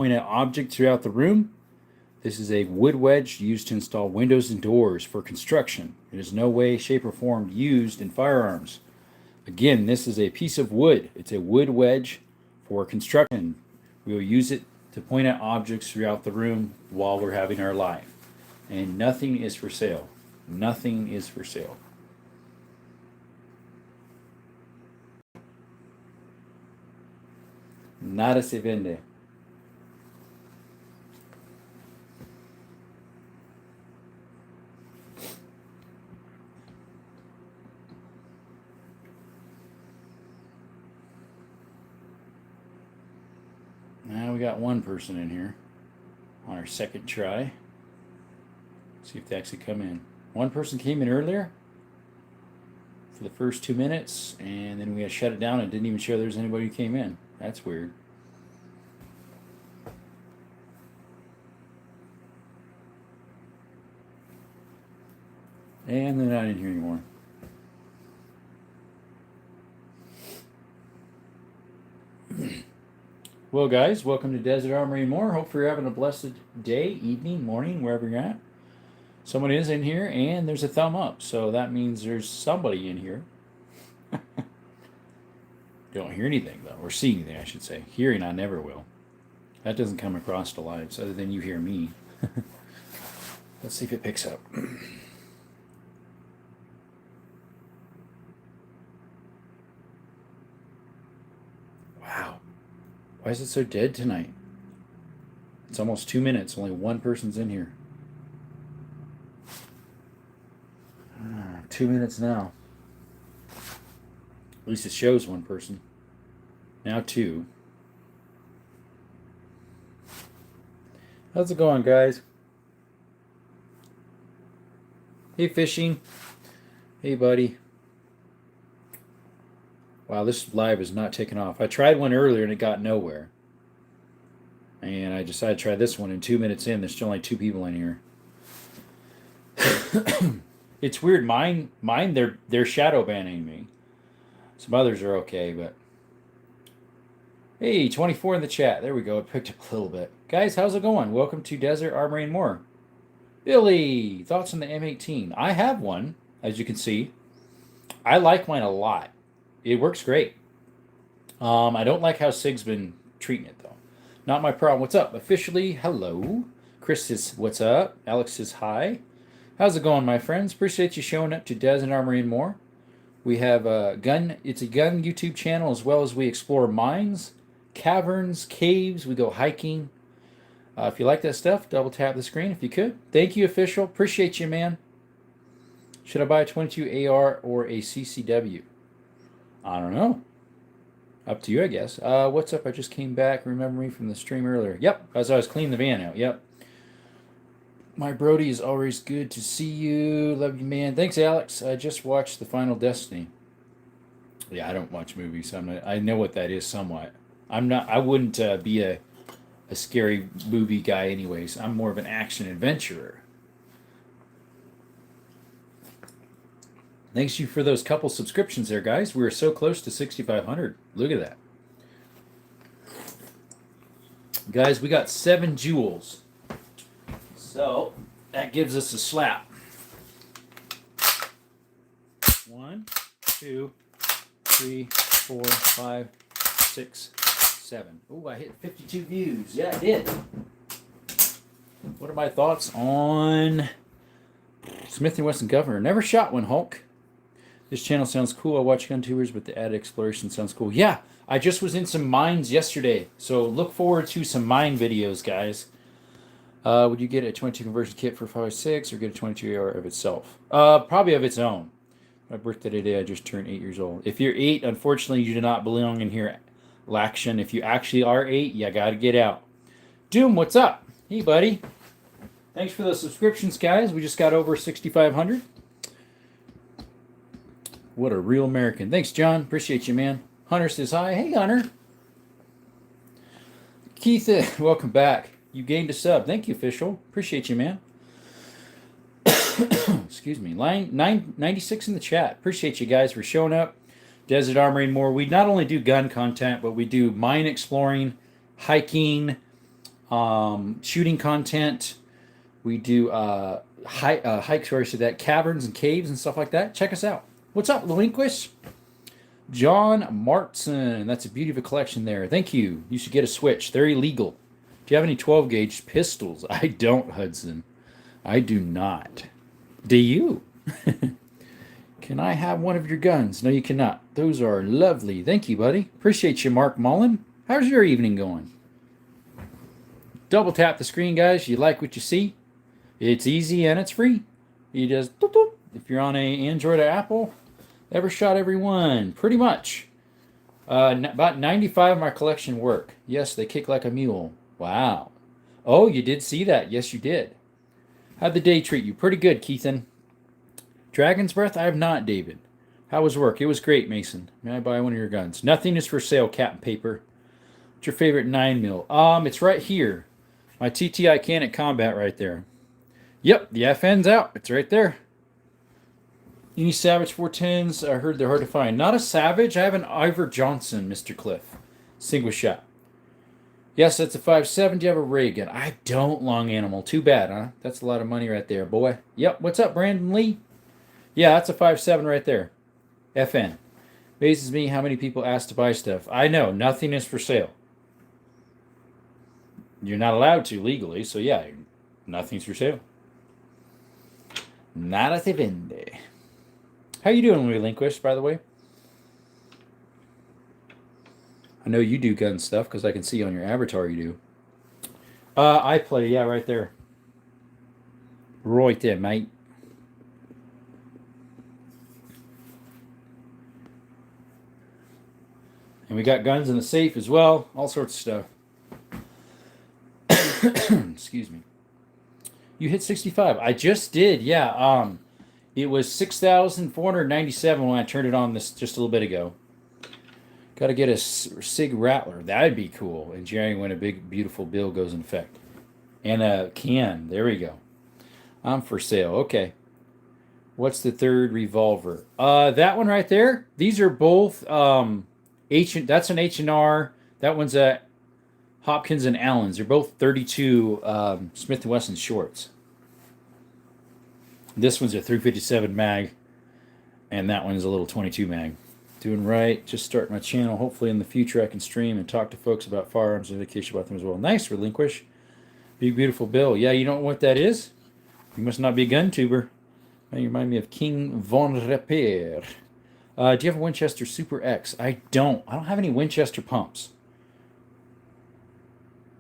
point at objects throughout the room. This is a wood wedge used to install windows and doors for construction. It is no way, shape, or form used in firearms. Again, this is a piece of wood. It's a wood wedge for construction. We will use it to point at objects throughout the room while we're having our live. And nothing is for sale. Nothing is for sale. Nada se vende. Now we got one person in here on our second try. See if they actually come in. One person came in earlier for the first 2 minutes, and then we had to shut it down and didn't even show there was anybody who came in. That's weird. And they're not in here anymore. Well, guys, welcome to Desert Armory and More. Hope you're having a blessed day, evening, morning, wherever you're at. Someone is in here, and there's a thumb up, so that means there's somebody in here. Don't hear anything, though, or see anything, I should say. Hearing, I never will. That doesn't come across the lives, other than you hear me. Let's see if it picks up. Wow. Why is it so dead tonight? It's almost 2 minutes. Only one person's in here. 2 minutes now. At least it shows one person. Now two. How's it going, guys? Hey, Fishing. Hey, buddy. Wow, this live is not taking off. I tried one earlier and it got nowhere. And I decided to try this one, and 2 minutes in, there's still only two people in here. It's weird. Mine, they're shadow banning me. Some others are okay, but hey, 24 in the chat. There we go. It picked up a little bit. Guys, how's it going? Welcome to Desert Armory and More. Billy, thoughts on the M18? I have one, as you can see. I like mine a lot. It works great. I don't like how SIG's been treating it, though. Not my problem. What's up? Officially, hello. Chris says, what's up? Alex says, hi. How's it going, my friends? Appreciate you showing up to Desert Armory and More. We have a gun. It's a gun YouTube channel, as well as we explore mines, caverns, caves. We go hiking. If you like that stuff, double tap the screen if you could. Thank you, Official. Appreciate you, man. Should I buy a 22 AR or a CCW? I don't know. Up to you, I guess. What's up? I just came back. Remember me from the stream earlier. Yep, as I was cleaning the van out. Yep. My Brody, is always good to see you. Love you, man. Thanks, Alex. I just watched The Final Destiny. Yeah, I don't watch movies. I know what that is somewhat. I wouldn't be a scary movie guy anyways. I'm more of an action adventurer. Thanks you for those couple subscriptions there, guys. We were so close to 6,500. Look at that. Guys, we got 7 jewels. So, that gives us a slap. 1, 2, 3, 4, 5, 6, 7. Oh, I hit 52 views. Yeah, I did. What are my thoughts on Smith & Wesson Governor? Never shot one, Hulk. This channel sounds cool. I watch gun tubers, but the added exploration sounds cool. Yeah, I just was in some mines yesterday, so look forward to some mine videos, guys. Would you get a 22 conversion kit for 5.6 or get a 22 AR of itself? Probably of its own. My birthday today, I just turned 8 years old. If you're 8, unfortunately, you do not belong in here, Laction. If you actually are 8, you got to get out. Doom, what's up? Hey, buddy. Thanks for the subscriptions, guys. We just got over 6,500. What a real American. Thanks, John. Appreciate you, man. Hunter says hi. Hey, Hunter. Keith, welcome back. You gained a sub. Thank you, Official. Appreciate you, man. Excuse me. Line 96 in the chat. Appreciate you guys for showing up. Desert Armory and More. We not only do gun content, but we do mine exploring, hiking, shooting content. We do hikes, or I said that, caverns and caves and stuff like that. Check us out. What's up, Relinquish? John Martson. That's a beauty of a collection there. Thank you. You should get a Switch. They're illegal. Do you have any 12 gauge pistols? I don't, Hudson. I do not. Do you? Can I have one of your guns? No, you cannot. Those are lovely. Thank you, buddy. Appreciate you, Mark Mullen. How's your evening going? Double tap the screen, guys. You like what you see? It's easy and it's free. You just, doop, doop. If you're on a Android or Apple, every shot, every one. Pretty much. About 95 of my collection work. Yes, they kick like a mule. Wow. Oh, you did see that. Yes, you did. How'd the day treat you? Pretty good, Keithan. Dragon's Breath? I have not, David. How was work? It was great, Mason. May I buy one of your guns? Nothing is for sale, Captain Paper. What's your favorite 9mm? It's right here. My TTI Canet Combat right there. Yep, the FN's out. It's right there. Any Savage 410s? I heard they're hard to find. Not a Savage. I have an Ivor Johnson, Mr. Cliff. Single shot. Yes, that's a 5.7. Do you have a ray gun? I don't, Long Animal. Too bad, huh? That's a lot of money right there, boy. Yep, what's up, Brandon Lee? Yeah, that's a 5.7 right there. FN. Amazes me how many people ask to buy stuff. I know, nothing is for sale. You're not allowed to legally, so yeah, nothing's for sale. Nada se vende. How you doing, Relinquish, by the way? I know you do gun stuff because I can see on your avatar you do. I play, yeah, right there. Right there, mate. And we got guns in the safe as well. All sorts of stuff. Excuse me. You hit 65. I just did, yeah. It was 6,497 when I turned it on this just a little bit ago. Got to get a SIG Rattler. That'd be cool. And Jerry, when a big, beautiful bill goes in effect. And a can. There we go. I'm for sale. Okay. What's the third revolver? That one right there. These are both that's an H&R. That one's a Hopkins and Allen's. They're both 32 Smith & Wesson shorts. This one's a 357 mag, and that one is a little 22 mag. Doing right. Just start my channel. Hopefully in the future I can stream and talk to folks about firearms and education about them as well. Nice, Relinquish. Big, beautiful Bill. Yeah, you don't know what that is? You must not be a gun tuber. You remind me of King Von Repair. Do you have a Winchester Super X? I don't. I don't have any Winchester pumps.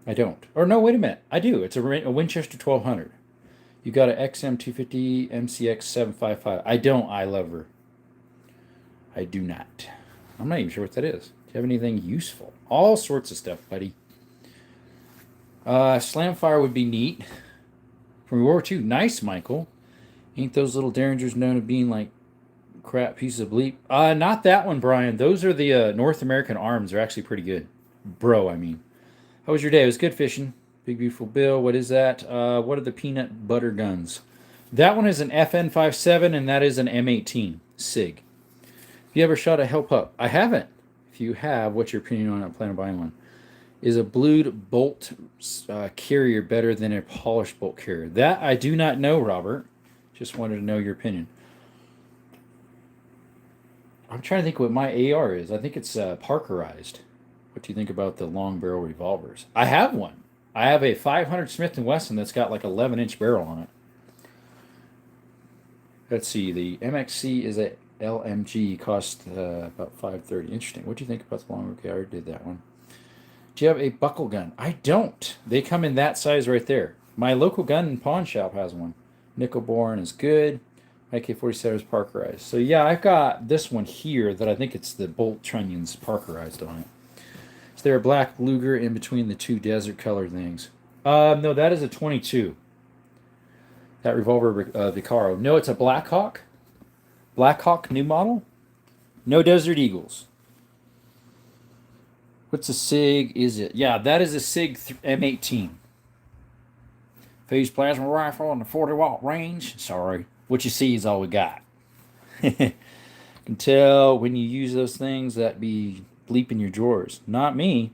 I don't. Or no, wait a minute. I do. It's a Winchester 1200. You got an XM250 MCX 755. I don't, I lover. I do not. I'm not even sure what that is. Do you have anything useful? All sorts of stuff, buddy. Slamfire would be neat. From World War II. Nice, Michael. Ain't those little Derringers known as being like crap pieces of bleep? Not that one, Brian. Those are the North American arms. They're actually pretty good. Bro, I mean. How was your day? It was good fishing. Big, beautiful Bill. What is that? What are the peanut butter guns? That one is an FN57, and that is an M18 SIG. Have you ever shot a Help Up? I haven't. If you have, what's your opinion on it? I plan on buying one. Is a blued bolt carrier better than a polished bolt carrier? That I do not know, Robert. Just wanted to know your opinion. I'm trying to think what my AR is. I think it's Parkerized. What do you think about the long barrel revolvers? I have one. I have a 500 Smith & Wesson that's got like 11-inch barrel on it. Let's see. The MXC is a LMG. Cost about $530. Interesting. What do you think about the long? Okay, I already did that one. Do you have a buckle gun? I don't. They come in that size right there. My local gun and pawn shop has one. Nickel Born is good. AK-47 is Parkerized. So yeah, I've got this one here that I think it's the bolt trunnions Parkerized on it. Is there a black Luger in between the two desert color things? No, that is a 22. That revolver, Vicaro. No, it's a Blackhawk. Blackhawk new model. No Desert Eagles. What's a SIG? Is it? Yeah, that is a SIG M18. Phase plasma rifle on the 40-watt range. Sorry. What you see is all we got. Can tell when you use those things that be bleeping your drawers. Not me.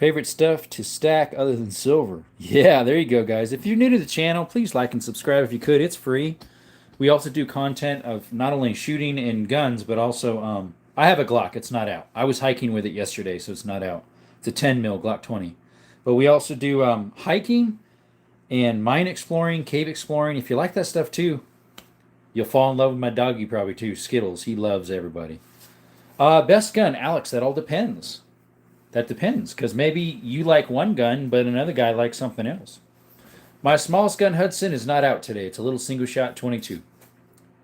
Favorite stuff to stack other than silver? Yeah, there you go, guys. If you're new to the channel, please like and subscribe if you could. It's free. We also do content of not only shooting and guns, but also I have a Glock. It's not out. I was hiking with it yesterday, so it's not out. It's a 10 mil Glock 20. But we also do hiking and mine exploring, cave exploring. If you like that stuff too, you'll fall in love with my doggy probably too. Skittles. He loves everybody. Best gun, Alex. That all depends. That depends, because maybe you like one gun, but another guy likes something else. My smallest gun, Hudson, is not out today. It's a little single shot 22.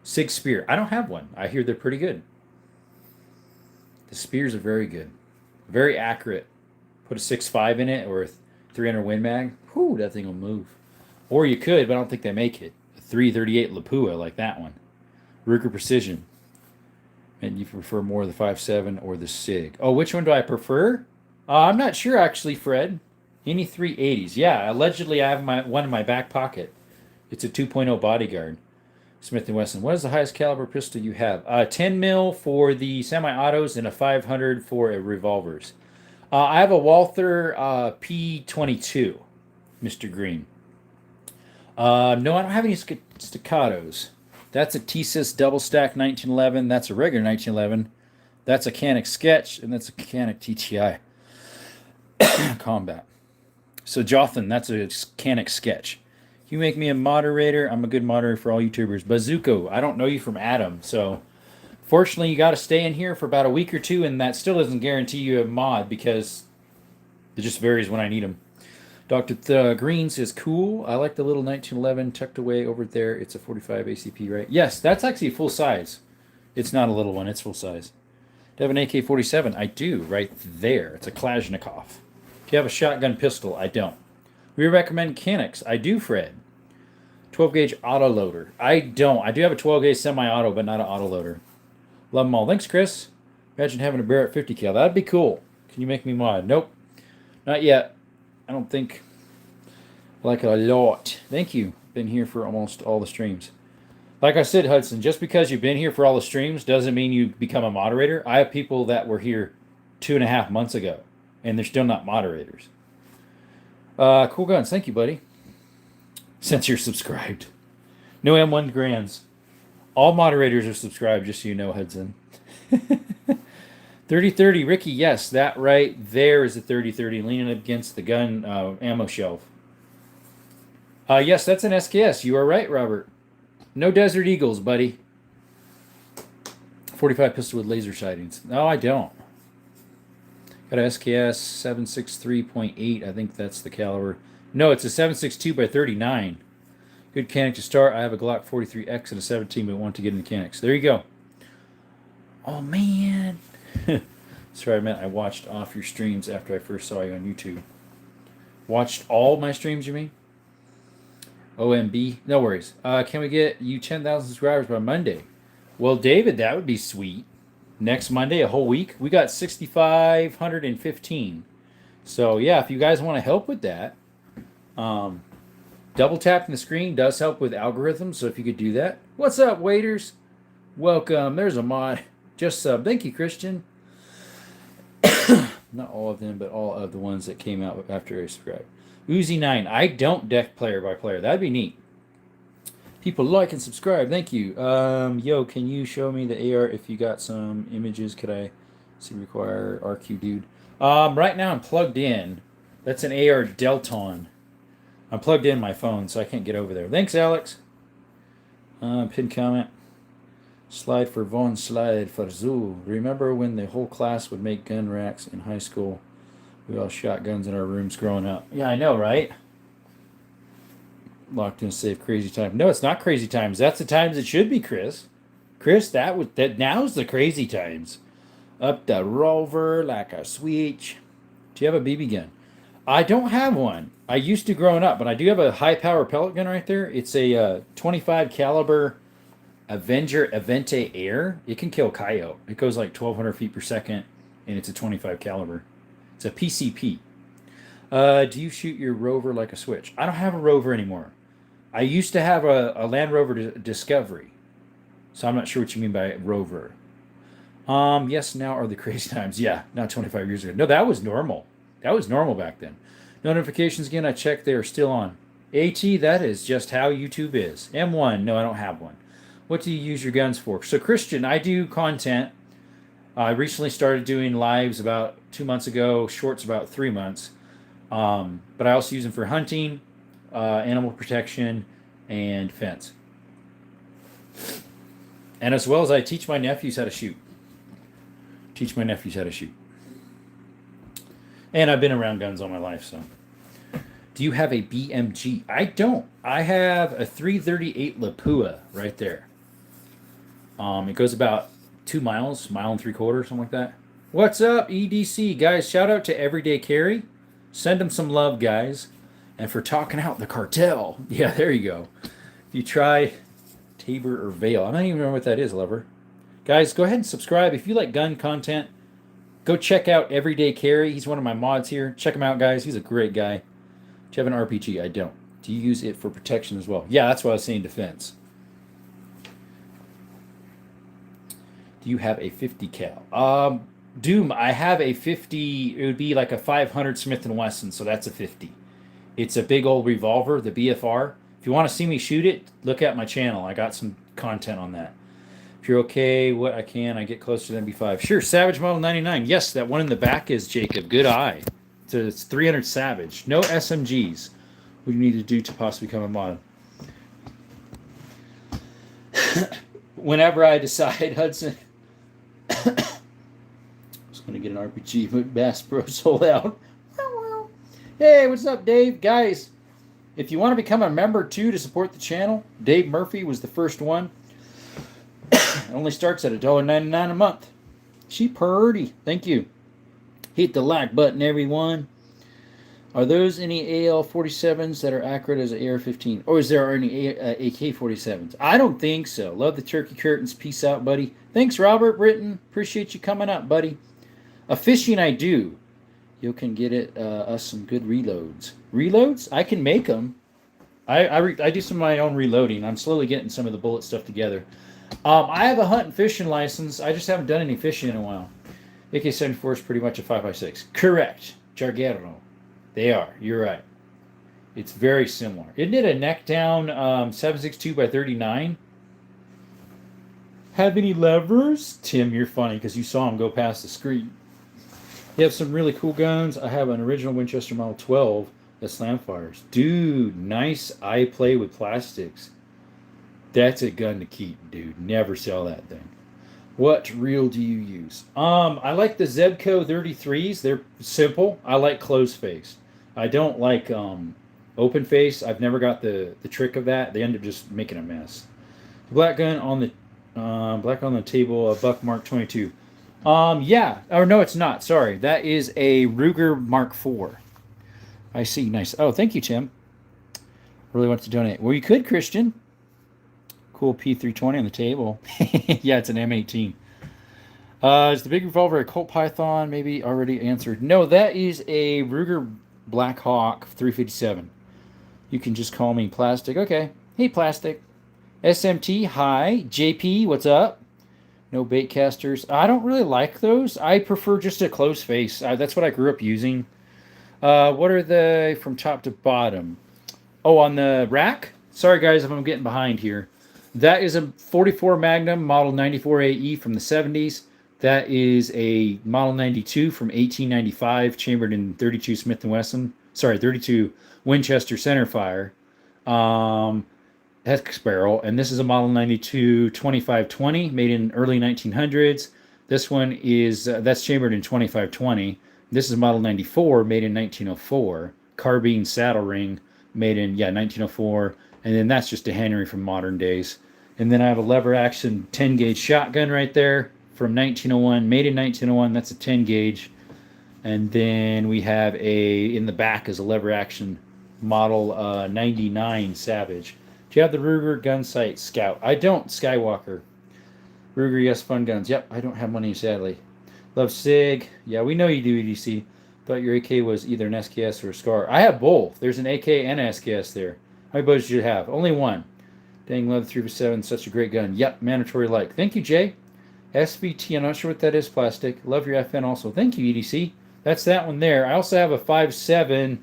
Sig Spear. I don't have one. I hear they're pretty good. The Spears are very good. Very accurate. Put a 6.5 in it or a 300 Win Mag. Whew, that thing will move. Or you could, but I don't think they make it. A 338 Lapua like that one. Ruger Precision. And you prefer more the 5.7 or the Sig. Oh, which one do I prefer? I'm not sure, actually, Fred. Any 380s. Yeah, allegedly I have one in my back pocket. It's a 2.0 Bodyguard. Smith & Wesson. What is the highest caliber pistol you have? 10 mil for the semi-autos and a 500 for revolvers. I have a Walther P22, Mr. Green. No, I don't have any staccatos. That's a TSIS double stack 1911. That's a regular 1911. That's a Canik Sketch, and that's a Canik TTI Combat. So Jothan, that's a Canik Sketch. You make me a moderator. I'm a good moderator for all YouTubers. Bazooko, I don't know you from Adam, so fortunately you got to stay in here for about a week or two, and that still doesn't guarantee you a mod because it just varies when I need them. Dr. Green says, cool. I like the little 1911 tucked away over there. It's a 45 ACP, right? Yes, that's actually full size. It's not a little one. It's full size. Do you have an AK-47? I do, right there. It's a Kalashnikov. Do you have a shotgun pistol? I don't. We recommend Caniks. I do, Fred. 12-gauge autoloader. I don't. I do have a 12-gauge semi-auto, but not an autoloader. Love them all. Thanks, Chris. Imagine having a Barrett 50 cal. That'd be cool. Can you make me mod? Nope. Not yet. I don't think I like it a lot. Thank you. Been here for almost all the streams. Like I said, Hudson, just because you've been here for all the streams doesn't mean you become a moderator. I have people that were here 2.5 months ago, and they're still not moderators. Cool guns. Thank you, buddy. Since you're subscribed. No M1 Grands. All moderators are subscribed, just so you know, Hudson. 3030, Ricky, yes, that right there is a 3030 leaning against the gun ammo shelf. Yes, that's an SKS. You are right, Robert. No Desert Eagles, buddy. 45 pistol with laser sightings. No, I don't. Got a SKS 763.8. I think that's the caliber. No, it's a 762 by 39. Good Canik to start. I have a Glock 43X and a 17, but want to get into Caniks. There you go. Oh, man. Sorry, I meant I watched off your streams after I first saw you on YouTube. Watched all my streams, you mean? OMB. No worries. Can we get you 10,000 subscribers by Monday? Well, David, that would be sweet. Next Monday, a whole week. We got 6,515. So, yeah, if you guys want to help with that, double tapping the screen does help with algorithms, so if you could do that. What's up, waiters? Welcome. There's a mod. Just sub. Thank you, Christian. Not all of them, but all of the ones that came out after I subscribed. Uzi 9. I don't deck player by player. That'd be neat. People like and subscribe. Thank you. Yo, can you show me the AR if you got some images? Could I see require RQ dude? Right now I'm plugged in. That's an AR Delton. I'm plugged in my phone, so I can't get over there. Thanks, Alex. Pin comment. Slide for Von Slide for Zoo. Remember when the whole class would make gun racks in high school? We all shot guns in our rooms growing up. Yeah, I know, right? Locked in a safe crazy time. No, it's not crazy times. That's the times it should be, Chris. Chris, that now's the crazy times. Up the rover like a switch. Do you have a BB gun? I don't have one. I used to growing up, but I do have a high power pellet gun right there. It's a 25 caliber Avenger Avente Air. It can kill coyote. It goes like 1,200 feet per second, and it's a 25 caliber. It's a PCP. Do you shoot your Rover like a switch? I don't have a Rover anymore. I used to have a Land Rover Discovery, so I'm not sure what you mean by Rover. Yes, now are the crazy times. Yeah, not 25 years ago. No, that was normal. That was normal back then. Notifications again, I checked, they are still on. AT, that is just how YouTube is. M1, no, I don't have one. What do you use your guns for? So, Christian, I do content. I recently started doing lives about 2 months ago, shorts about 3 months. But I also use them for hunting, animal protection, and fence. And as well as I teach my nephews how to shoot. And I've been around guns all my life, so. Do you have a BMG? I don't. I have a 338 Lapua right there. It goes about 2 miles, mile and 3/4, something like that. What's up, EDC? Guys, shout out to Everyday Carry. Send them some love, guys. And for talking out the cartel. Yeah, there you go. If you try Tabor or Vale. I don't even know what that is, lover. Guys, go ahead and subscribe. If you like gun content, go check out Everyday Carry. He's one of my mods here. Check him out, guys. He's a great guy. Do you have an RPG? I don't. Do you use it for protection as well? Yeah, that's what I was saying, defense. Do you have a 50 cal? Doom, I have a 50. It would be like a 500 Smith & Wesson, so that's a 50. It's a big old revolver, the BFR. If you want to see me shoot it, look at my channel. I got some content on that. If you're okay, what I get closer to MB5. Sure, Savage Model 99. Yes, that one in the back is Jacob. Good eye. It's 300 Savage. No SMGs. What do you need to do to possibly become a mod? Whenever I decide, Hudson. I was going to get an RPG, but Bass Pro sold out. Hey, what's up, Dave? Guys, if you want to become a member, too, to support the channel, Dave Murphy was the first one. It only starts at $1.99 a month. She purty. Thank you. Hit the like button, everyone. Are those any AL-47s that are accurate as an AR-15? Or is there any AK-47s? I don't think so. Love the turkey curtains. Peace out, buddy. Thanks, Robert Britton. Appreciate you coming up, buddy. A fishing I do. You can get us some good reloads. Reloads? I can make them. I do some of my own reloading. I'm slowly getting some of the bullet stuff together. I have a hunt and fishing license. I just haven't done any fishing in a while. AK-74 is pretty much a 5.56. Correct. Jarguero. They are. You're right. It's very similar. Isn't it a neck down 7.62 by 39? Have any levers? Tim, you're funny because you saw him go past the screen. You have some really cool guns. I have an original Winchester Model 12 that slam fires. Dude, nice eye play with plastics. That's a gun to keep, dude. Never sell that thing. What reel do you use? I like the Zebco 33s. They're simple. I like closed face. I don't like open face. I've never got the trick of that. They end up just making a mess. Black gun on the black on the table. A Buck Mark 22. Yeah. Or no, it's not. Sorry. That is a Ruger Mark IV. I see. Nice. Oh, thank you, Tim. Really want to donate. Well, you could, Christian. Cool P320 on the table. Yeah, it's an M18. Is the big revolver a Colt Python? Maybe already answered. No, that is a Ruger Black Hawk 357. You can just call me Plastic. Okay. Hey, Plastic. SMT, hi. JP, what's up? No bait casters. I don't really like those. I prefer just a close face. That's what I grew up using. What are they from top to bottom? Oh, on the rack? Sorry, guys, if I'm getting behind here. That is a 44 Magnum Model 94 AE from the 70s. That is a Model 92 from 1895, chambered in 32 Smith & Wesson. Sorry, 32 Winchester centerfire. Hex barrel. And this is a Model 92 2520, made in early 1900s. This one is, that's chambered in 2520. This is Model 94, made in 1904. Carbine saddle ring, made in, 1904. And then that's just a Henry from modern days. And then I have a lever action 10 gauge shotgun right there from 1901, made in 1901. That's a 10 gauge. And then we have in the back is a lever action model 99 Savage. Do you have the Ruger gun sight Scout? I don't, Skywalker. Ruger, yes, fun guns. Yep, I don't have money, sadly. Love SIG. Yeah, we know you do, EDC. Thought your AK was either an SKS or a SCAR. I have both. There's an AK and an SKS there. How many bullets do you have? Only one. Dang, love the 357. Such a great gun. Yep, mandatory like. Thank you, Jay. SVT, I'm not sure what that is, Plastic. Love your FN also. Thank you, EDC. That's that one there. I also have a 5.7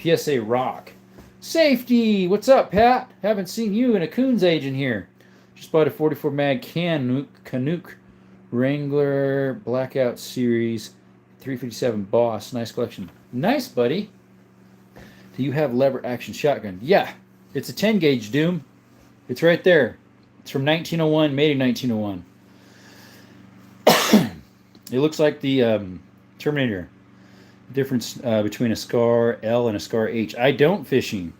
PSA Rock. Safety! What's up, Pat? Haven't seen you in a coon's age in here. Just bought a 44 mag Canuck Wrangler Blackout Series 357 Boss. Nice collection. Nice, buddy. Do you have lever action shotgun? Yeah. It's a 10 gauge, Doom. It's right there. It's from 1901, made in 1901. It looks like the Terminator. Difference between a Scar L and a Scar H. I don't fishing.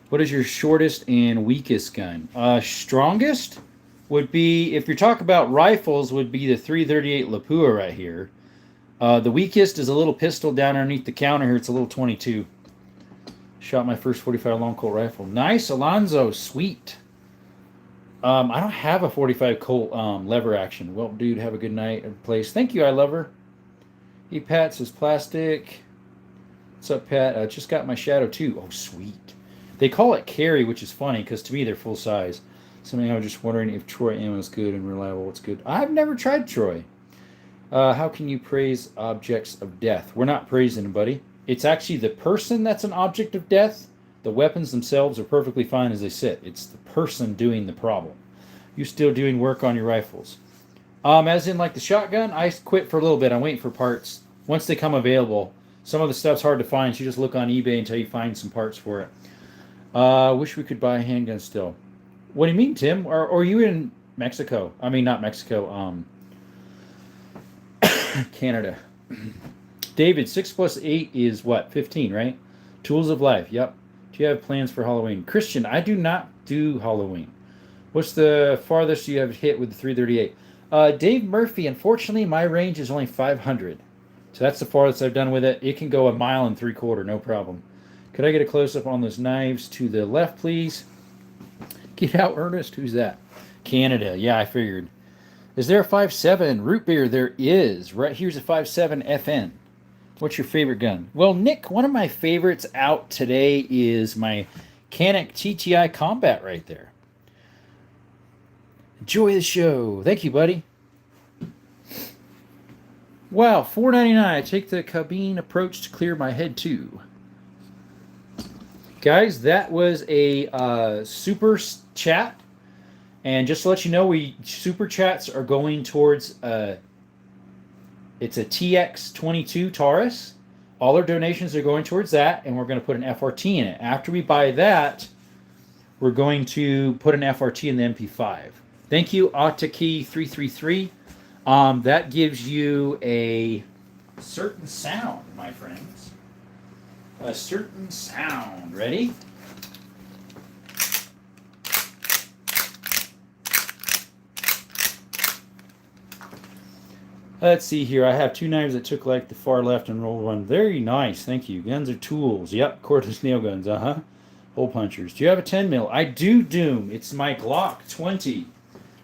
What is your shortest and weakest gun? Strongest would be, if you're talking about rifles, would be the 338 Lapua right here. The weakest is a little pistol down underneath the counter here. It's a little 22. Shot my first 45 long Colt rifle. Nice, Alonzo. Sweet. I don't have a 45 Colt lever action. Well, dude, have a good night and place. Thank you, I love her. Hey, Pat says plastic. What's up, Pat? I just got my Shadow 2. Oh, sweet. They call it carry, which is funny because to me they're full size. Something I was just wondering if Troy ammo is good and reliable. What's good? I've never tried Troy. How can you praise objects of death? We're not praising anybody. It's actually the person that's an object of death. The weapons themselves are perfectly fine as they sit. It's the person doing the problem. You still doing work on your rifles? As in like the shotgun, I quit for a little bit. I'm waiting for parts. Once they come available, some of the stuff's hard to find, so you just look on eBay until you find some parts for it. Wish we could buy a handgun still. What do you mean, Tim? Or are you in Mexico? I mean, not Mexico. Canada. David, 6 plus 8 is what? 15, right? Tools of Life. Yep. Do you have plans for Halloween? Christian, I do not do Halloween. What's the farthest you have hit with the 338? Dave Murphy, unfortunately, my range is only 500. So that's the farthest I've done with it. It can go 1.75 miles, no problem. Could I get a close-up on those knives to the left, please? Get out, Ernest. Who's that? Canada. Yeah, I figured. Is there a 5.7 root beer? There is. Right here's a 5.7 FN. What's your favorite gun? Well, Nick, one of my favorites out today is my Canik TTI Combat right there. Enjoy the show. Thank you, buddy. Wow, $4.99. I take the cabine approach to clear my head, too. Guys, that was a super chat. And just to let you know, super chats are going towards... it's a TX22 Taurus. All our donations are going towards that, and we're going to put an FRT in it. After we buy that, we're going to put an FRT in the MP5. Thank you, Ataki333. That gives you a certain sound, my friends. A certain sound. Ready? Let's see here. I have 2 knives that took like the far left and rolled one. Very nice. Thank you. Guns are tools. Yep. Cordless nail guns. Hole punchers. Do you have a 10 mil? I do, Doom. It's my Glock 20.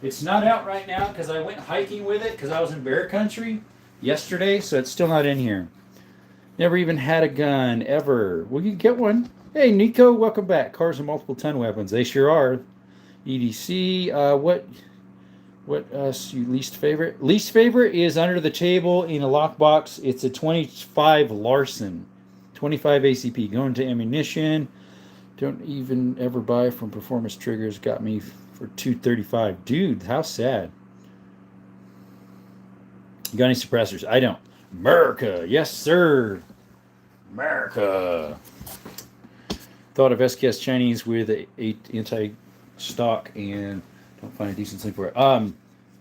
It's not out right now because I went hiking with it because I was in bear country yesterday, so it's still not in here. Never even had a gun, ever. Well, you can get one. Hey, Nico, welcome back. Cars are multiple ton weapons. They sure are. EDC, what you least favorite? Least favorite is under the table in a lockbox. It's a 25 Larson. 25 ACP. Going to ammunition. Don't even ever buy from Performance Triggers. Got me for $235. Dude, how sad. You got any suppressors? I don't. America. Yes, sir. America. Thought of SKS Chinese with a anti-stock and don't find a decent sleep for it.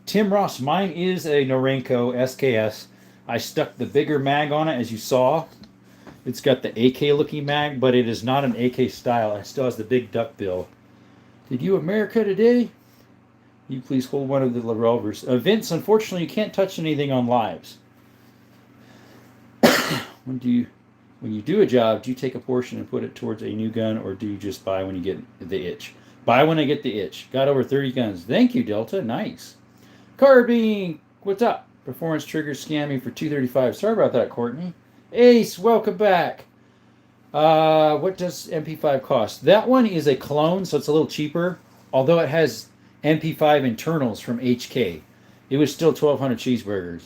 Tim Ross, mine is a Norenko SKS. I stuck the bigger mag on it, as you saw. It's got the AK looking mag, but it is not an AK style. It still has the big duck bill. Did you America today? You please hold one of the revolvers. Vince, unfortunately, you can't touch anything on lives. When you do a job, do you take a portion and put it towards a new gun, or do you just buy when you get the itch? Buy when I get the itch. Got over 30 guns. Thank you, Delta. Nice. Carbine, what's up? Performance Triggers scammed me for $235. Sorry about that, Courtney. Ace, welcome back. What does MP5 cost? That one is a clone, so it's a little cheaper. Although it has MP5 internals from HK. It was still 1,200 cheeseburgers.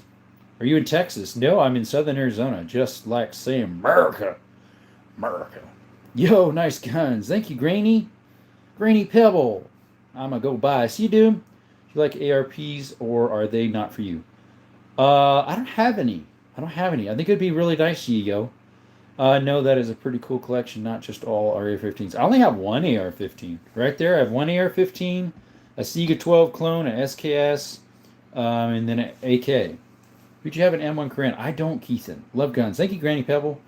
Are you in Texas? No, I'm in Southern Arizona, just like saying America. America. Yo, nice guns. Thank you, Grainy. Grainy Pebble. I'm going to go buy. See you, dude. Do you like ARPs or are they not for you? I don't have any. I don't have any. I think it'd be really nice, Yigo. No, that is a pretty cool collection, not just all AR-15s. I only have one AR-15. Right there, I have one AR-15, a Sega 12 clone, an SKS, and then an AK. Would you have an M1 Korean? I don't, Keithan. Love guns. Thank you, Granny Pebble.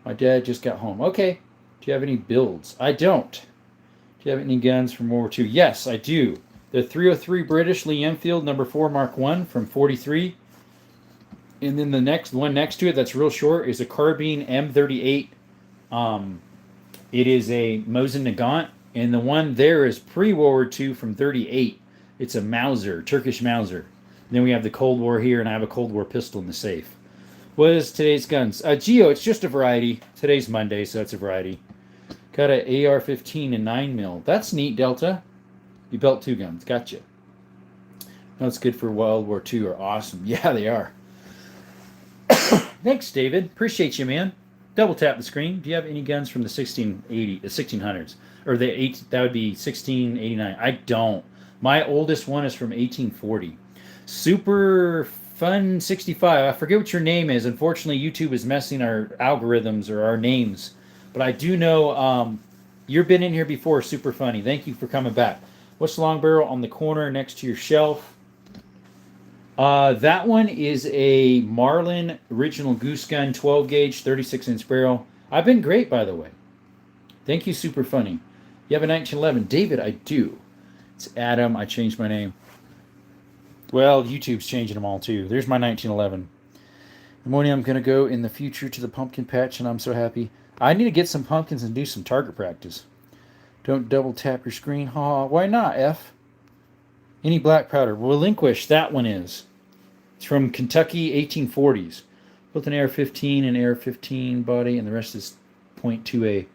My dad just got home. Okay. Do you have any builds? I don't. Do you have any guns from World War II? Yes, I do. The 303 British Lee Enfield number 4 Mark 1 from 43. And then the next one next to it that's real short is a carbine M38. It is a Mosin Nagant. And the one there is pre-World War II from 38. It's a Mauser, Turkish Mauser. And then we have the Cold War here, and I have a Cold War pistol in the safe. What is today's guns? Geo, it's just a variety. Today's Monday, so it's a variety. Got an AR-15 and 9mm. That's neat, Delta. You built 2 guns. Gotcha. No, it's good for World War II are awesome. Yeah, they are. Thanks, David. Appreciate you, man. Double tap the screen. Do you have any guns from the 1600s? Or that would be 1689. I don't. My oldest one is from 1840. Super Fun 65. I forget what your name is. Unfortunately, YouTube is messing our algorithms or our names. But I do know you've been in here before. Super funny. Thank you for coming back. What's the long barrel on the corner next to your shelf? That one is a Marlin original goose gun, 12 gauge, 36-inch barrel. I've been great, by the way. Thank you, Super Funny. You have a 1911. David, I do. It's Adam. I changed my name. Well, YouTube's changing them all, too. There's my 1911. In the morning, I'm going to go in the future to the pumpkin patch, and I'm so happy. I need to get some pumpkins and do some target practice. Don't double tap your screen. Why not, F? Any black powder? Relinquish, that one is. It's from Kentucky, 1840s. Built an AR-15 and AR-15 body, and the rest is .2A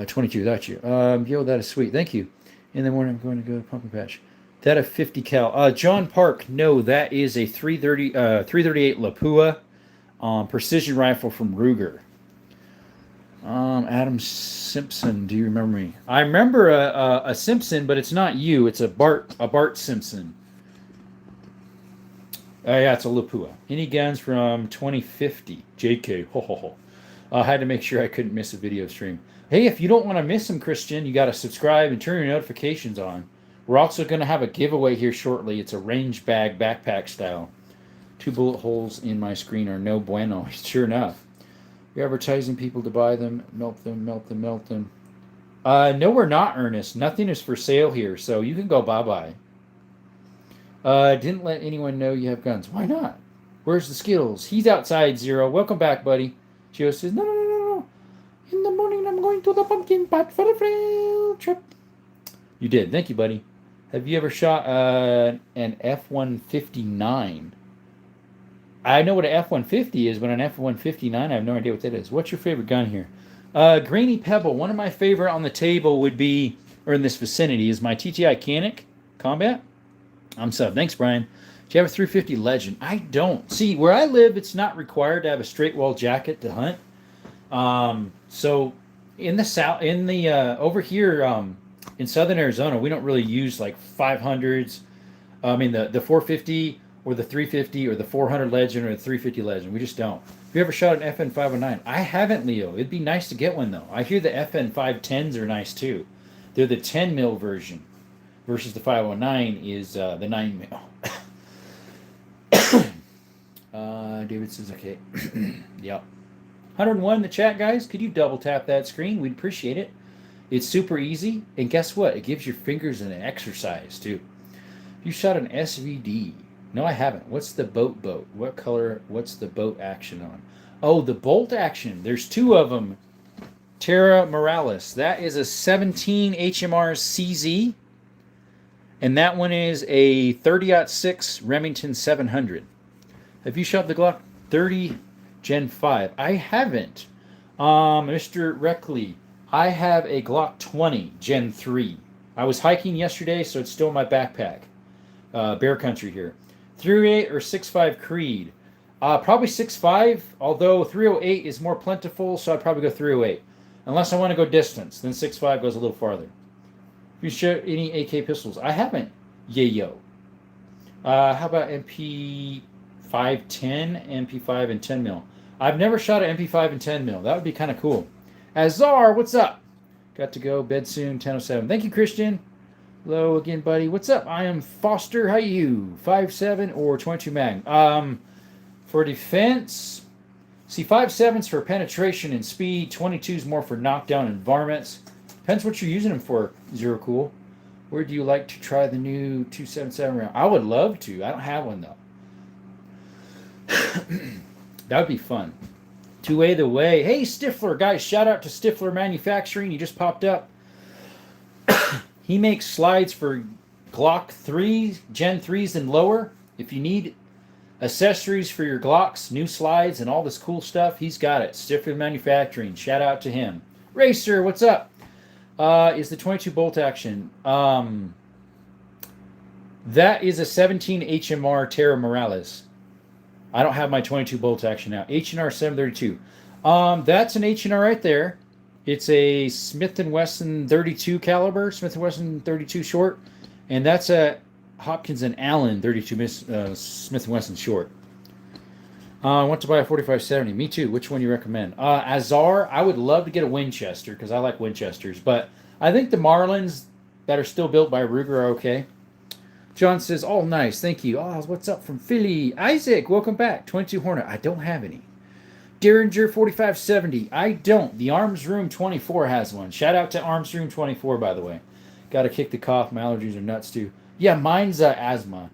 22. Got you. Yo, that is sweet. Thank you. In the morning, I'm going to go to pumpkin patch. That a 50 cal. John Park, no, that is a 338 Lapua precision rifle from Ruger. Adam Simpson, do you remember me? I remember a Simpson, but it's not you. It's a Bart Simpson. Yeah, it's a Lapua. Any guns from 2050? JK. Ho ho ho. I had to make sure I couldn't miss a video stream. Hey, if you don't want to miss them, Christian, you got to subscribe and turn your notifications on. We're also going to have a giveaway here shortly. It's a range bag backpack style. 2 bullet holes in my screen are no bueno. Sure enough. You're advertising people to buy them. Melt them, melt them, melt them. No, we're not, Ernest. Nothing is for sale here, so you can go bye-bye. Didn't let anyone know you have guns. Why not? Where's the skills? He's outside, Zero. Welcome back, buddy. Gio says, no, no, no, no, no. In the morning, I'm going to the pumpkin patch for a field trip. You did. Thank you, buddy. Have you ever shot an F-159? I know what an F-150 is, but an F-159, I have no idea what that is. What's your favorite gun here? Grainy Pebble. One of my favorite on the table would be, or in this vicinity, is my TTI Canic Combat. I'm sub. Thanks, Brian. Do you have a 350 Legend? I don't. See, where I live, it's not required to have a straight wall jacket to hunt. So in the south, over here, in southern Arizona, we don't really use like 500s. I mean, the 450 or the 350 or the 400 Legend or the 350 Legend. We just don't. Have you ever shot an FN 509? I haven't, Leo. It'd be nice to get one, though. I hear the FN 510s are nice, too. They're the 10 mil version versus the 509 is the 9 mil. David says, okay. Yep. 101 in the chat, guys. Could you double tap that screen? We'd appreciate it. It's super easy, and guess what? It gives your fingers an exercise, too. You shot an SVD. No, I haven't. What's the boat? What color? What's the boat action on? Oh, the bolt action. There's 2 of them. Terra Morales. That is a 17 HMR CZ, and that one is a 30-06 Remington 700. Have you shot the Glock 30 Gen 5? I haven't. Mr. Reckley. I have a Glock 20 Gen 3. I was hiking yesterday, so it's still in my backpack. Bear country here. 308 or 6.5 Creed. Probably 6.5, although 308 is more plentiful, so I'd probably go 308. Unless I want to go distance, then 6.5 goes a little farther. You shot any AK pistols? I haven't. Yayo. How about MP5 10, MP5 and 10 mil? I've never shot an MP5 and 10 mil. That would be kind of cool. Azar, what's up? Got to go. Bed soon. 10:07. Thank you, Christian. Hello again, buddy. What's up? I am Foster. How you? 5.7 or 22 mag? For defense, see 5.7's for penetration and speed. 22's more for knockdown environments. Depends what you're using them for. Zero Cool. Where do you like to try the new 277 round? I would love to. I don't have one though. That would be fun. 2A the way. Hey, Stifler, guys, shout out to Stifler Manufacturing. He just popped up. He makes slides for Glock 3, Gen 3s and lower. If you need accessories for your Glocks, new slides, and all this cool stuff, he's got it. Stifler Manufacturing. Shout out to him. Racer, what's up? Is the 22 bolt action? That is a 17 HMR Terra Morales. I don't have my 22 bolt action now. H&R 732. That's an H&R right there. It's a Smith & Wesson 32 caliber, Smith & Wesson 32 short, and that's a Hopkins & Allen 32 Smith & Wesson short. I want to buy a 4570. Me too. Which one do you recommend? Azar, I would love to get a Winchester because I like Winchesters, but I think the Marlins that are still built by Ruger are okay. John says, oh, nice. Thank you. Oh, what's up from Philly? Isaac, welcome back. 22 Hornet. I don't have any. Derringer 4570. I don't. The Arms Room 24 has one. Shout out to Arms Room 24, by the way. Got to kick the cough. My allergies are nuts, too. Yeah, mine's asthma.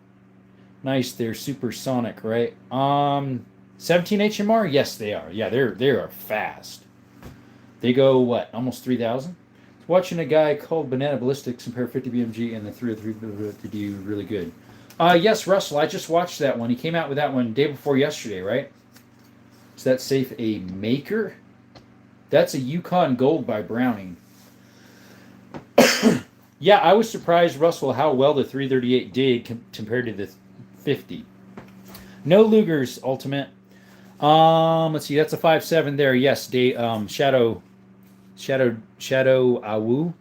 Nice. They're supersonic, right? 17 HMR? Yes, they are. Yeah, they are fast. They go, what, almost 3,000? Watching a guy called Banana Ballistics compare 50 BMG and the 303 to do really good. Yes, Russell, I just watched that one. He came out with that one day before yesterday, right? Is that safe a maker? That's a Yukon Gold by Browning. Yeah, I was surprised, Russell, how well the 338 did compared to the 50. No Lugers, Ultimate. Let's see, that's a 5.7 there. Yes, Shadow Awu.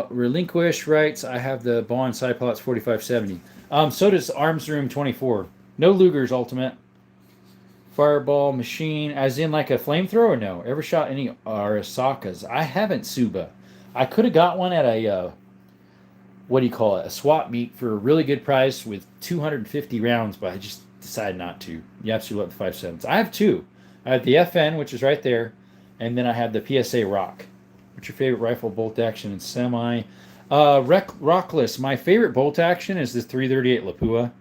Relinquish writes, I have the Bond Side Plots 4570. So does Arms Room 24. No Lugers, Ultimate. Fireball machine, as in like a flamethrower? No. Ever shot any Arasakas? I haven't, Suba. I could have got one at a, what do you call it? A swap meet for a really good price with 250 rounds, but I just decided not to. You absolutely love the 5.7s. I have two. I have the FN, which is right there, and then I have the PSA Rock. What's your favorite rifle bolt action and semi? Rockless. My favorite bolt action is the 338 Lapua.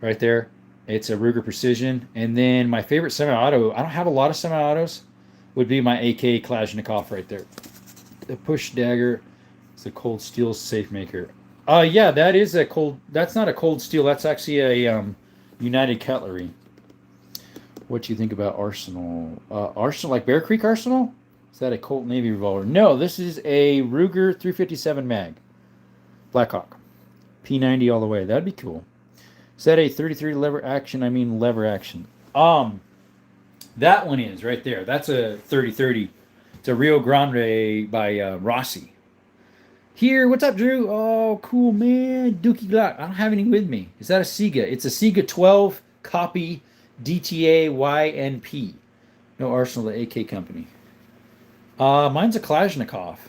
Right there. It's a Ruger Precision. And then my favorite semi-auto, I don't have a lot of semi-autos, would be my AK Kalashnikov right there. The push dagger. It's a cold steel safe maker. Yeah, that is a cold, that's not a cold steel. That's actually a United Cutlery. What do you think about Arsenal? Arsenal, like Bear Creek Arsenal? Is that a Colt Navy revolver? No, this is a Ruger 357 mag. Blackhawk. P90 all the way. That'd be cool. Is that a 33 lever action? I mean lever action. That one is right there. That's a 30-30. It's a Rio Grande by Rossi. Here, what's up, Drew? Oh, cool, man. Dookie Glock. I don't have any with me. Is that a Sega? It's a Sega 12 copy DTA YNP. No Arsenal, the AK company. Mine's a Kalashnikov.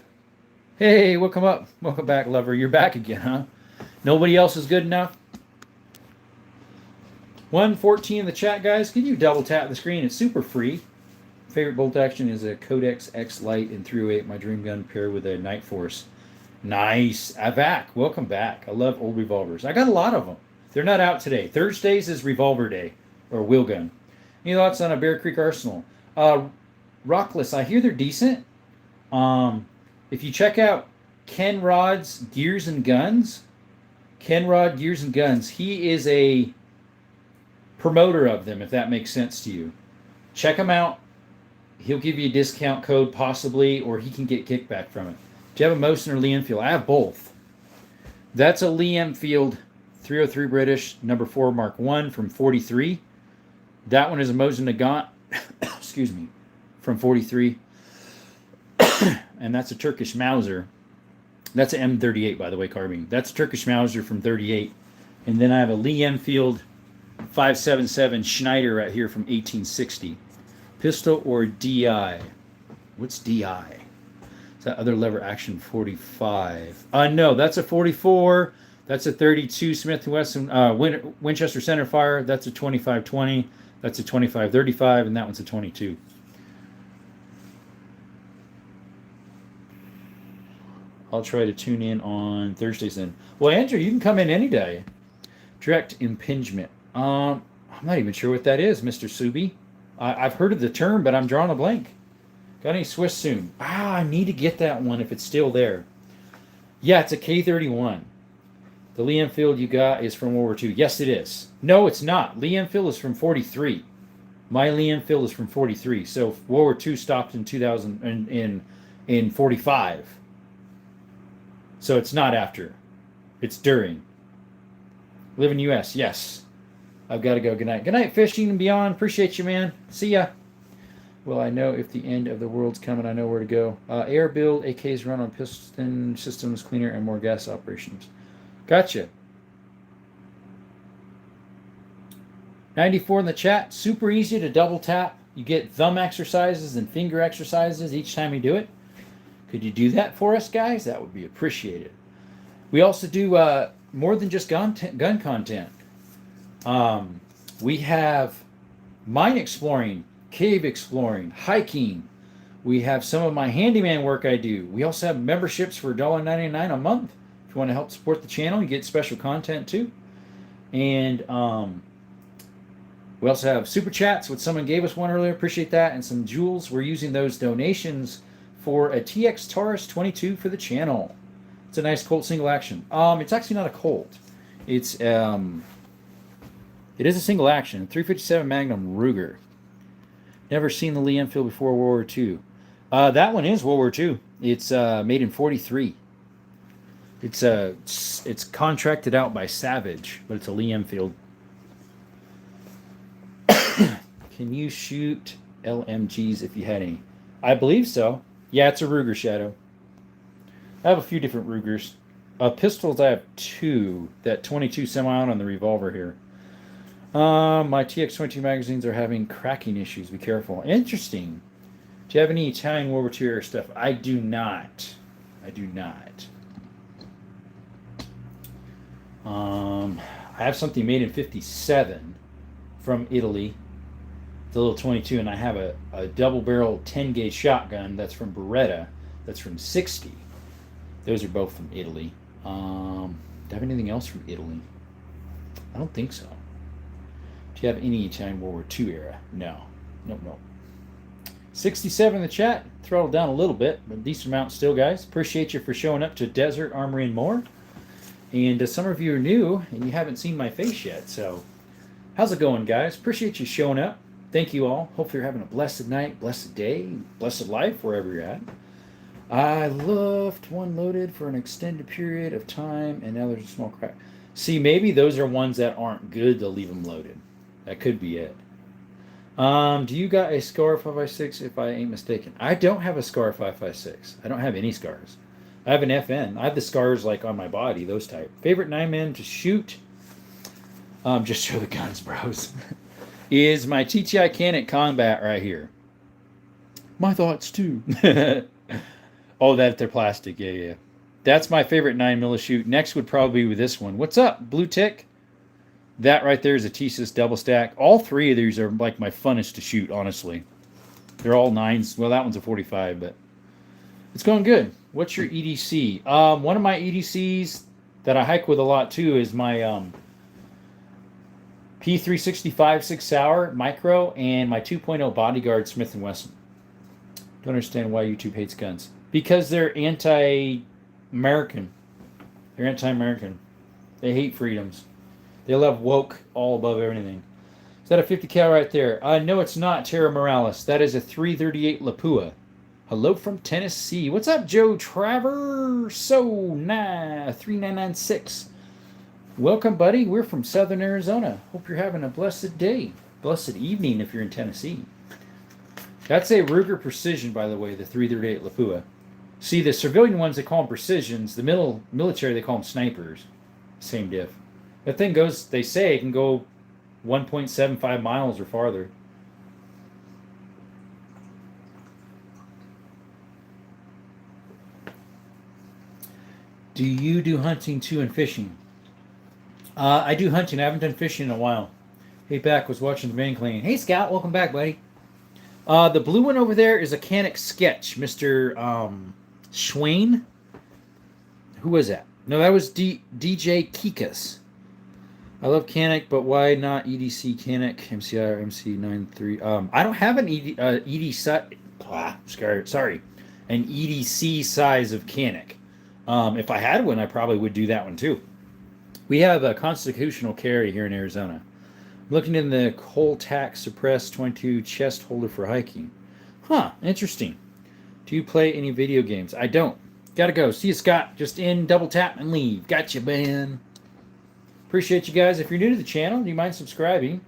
Hey, welcome up. Welcome back, lover. You're back again, huh? Nobody else is good enough? 114 in the chat, guys. Can you double tap the screen? It's super free. Favorite bolt action is a Codex X Lite and 308. My dream gun paired with a Night Force. Nice. Avac, welcome back. I love old revolvers. I got a lot of them. They're not out today. Thursdays is revolver day, or wheel gun. Any thoughts on a Bear Creek Arsenal? Rockless, I hear they're decent. If you check out Ken Rod's Gears and Guns, Ken Rod Gears and Guns, he is a promoter of them, if that makes sense to you. Check him out. He'll give you a discount code possibly, or he can get kickback from it. Do you have a Mosin or Lee Enfield? I have both. That's a Lee Enfield 303 British number 4 Mark 1 from 43. That one is a Mosin Nagant, excuse me, from 43. And that's a Turkish Mauser. That's an M38, by the way, carbine. That's a Turkish Mauser from 38. And then I have a Lee Enfield 577 Schneider right here from 1860. Pistol or DI? What's DI? Is that other lever action 45? No, that's a 44. That's a 32 Smith & Wesson Winchester centerfire. That's a 25-20. That's a 25-35, and that one's a 22. I'll try to tune in on Thursdays then. Well, Andrew, you can come in any day. Direct impingement. I'm not even sure what that is, Mr. Subi. I've heard of the term, but I'm drawing a blank. Got any Swiss soon? I need to get that one if it's still there. Yeah, it's a K31. The Lee Enfield you got is from World War II. Yes, it is. No, it's not. Lee Enfield is from 43. My Lee Enfield is from 43. So World War II stopped in 2000 in 45. So it's not after. It's during. Live in U.S. Yes. I've got to go. Good night. Good night, Fishing and Beyond. Appreciate you, man. See ya. Well, I know if the end of the world's coming, I know where to go. Air build, AKs run on piston systems, cleaner, and more gas operations. Gotcha. 94 in the chat. Super easy to double tap. You get thumb exercises and finger exercises each time you do it. Could you do that for us, guys? That would be appreciated. We also do more than just gun content. We have mine exploring, cave exploring, hiking. We have some of my handyman work I do. We also have memberships for $1.99 a month. If you want to help support the channel, you get special content too. And we also have super chats, which someone gave us one earlier. Appreciate that. And some jewels. We're using those donations for a TX Taurus 22 for the channel. It's a nice Colt single action. It's actually not a Colt. It is a single action. 357 Magnum Ruger. Never seen the Lee Enfield before World War II. That one is World War II. It's made in 43. It's contracted out by Savage, but it's a Lee Enfield. Can you shoot LMGs if you had any? I believe so. Yeah, it's a Ruger Shadow. I have a few different Rugers. Pistols, I have two. That 22 semi-auto on the revolver here. My TX-22 magazines are having cracking issues. Be careful. Interesting. Do you have any Italian World War II era stuff? I do not. I do not. I have something made in 57 from Italy. The little 22, and I have a double-barrel 10-gauge shotgun that's from Beretta. That's from 60. Those are both from Italy. Do I have anything else from Italy? I don't think so. Do you have any Italian World War II era? No. Nope. 67 in the chat. Throttled down a little bit, but decent amount still, guys. Appreciate you for showing up to Desert Armory and More. And some of you are new, and you haven't seen my face yet, so how's it going, guys? Appreciate you showing up. Thank you all. Hope you're having a blessed night, blessed day, blessed life, wherever you're at. I left one loaded for an extended period of time, and now there's a small crack. See, maybe those are ones that aren't good to leave them loaded. That could be it. Do you got a Scar 5.56 if I ain't mistaken? I don't have a Scar 5.56. I don't have any scars. I have an FN. I have the scars like on my body, those type. Favorite 9mm to shoot? Just show the guns, bros. Is my TTI Canet Combat right here. My thoughts too. Oh, that they're plastic. Yeah. That's my favorite 9mm to shoot. Next would probably be with this one. What's up, Blue Tick? That right there is a T-Sys double stack. All three of these are like my funnest to shoot, honestly. They're all 9s. Well, that one's a 45, but it's going good. What's your EDC? One of my EDCs that I hike with a lot too is my P365 6 Sauer Micro and my 2.0 Bodyguard Smith & Wesson. Don't understand why YouTube hates guns. Because they're anti-American. They're anti-American. They hate freedoms. They love woke all above everything. Is that a 50 cal right there? No, it's not, Tara Morales. That is a 338 Lapua. Hello from Tennessee. What's up, Joe Travers? 3996. Welcome, buddy. We're from Southern Arizona. Hope you're having a blessed day. Blessed evening if you're in Tennessee. That's a Ruger Precision, by the way, the 338 Lapua. See, the civilian ones, they call them Precisions. The military, they call them Snipers. Same diff. That thing goes, they say it can go 1.75 miles or farther. Do you do hunting too and fishing? I do hunting. I haven't done fishing in a while. Hey, back was watching the van cleaning. Hey, Scott, welcome back, buddy. The blue one over there is a Canic Sketch, Mr. Schwain. Who was that? No, that was DJ Kikas. I love Canic, but why not EDC Canic MCI or MC93? I don't have an an EDC size of Canic. If I had one, I probably would do that one too. We have a constitutional carry here in Arizona. I'm looking in the Coltac Suppressed 22 chest holder for hiking. Huh, interesting. Do you play any video games? I don't. Gotta go. See you, Scott. Just in, double tap, and leave. Gotcha, man. Appreciate you guys. If you're new to the channel, do you mind subscribing?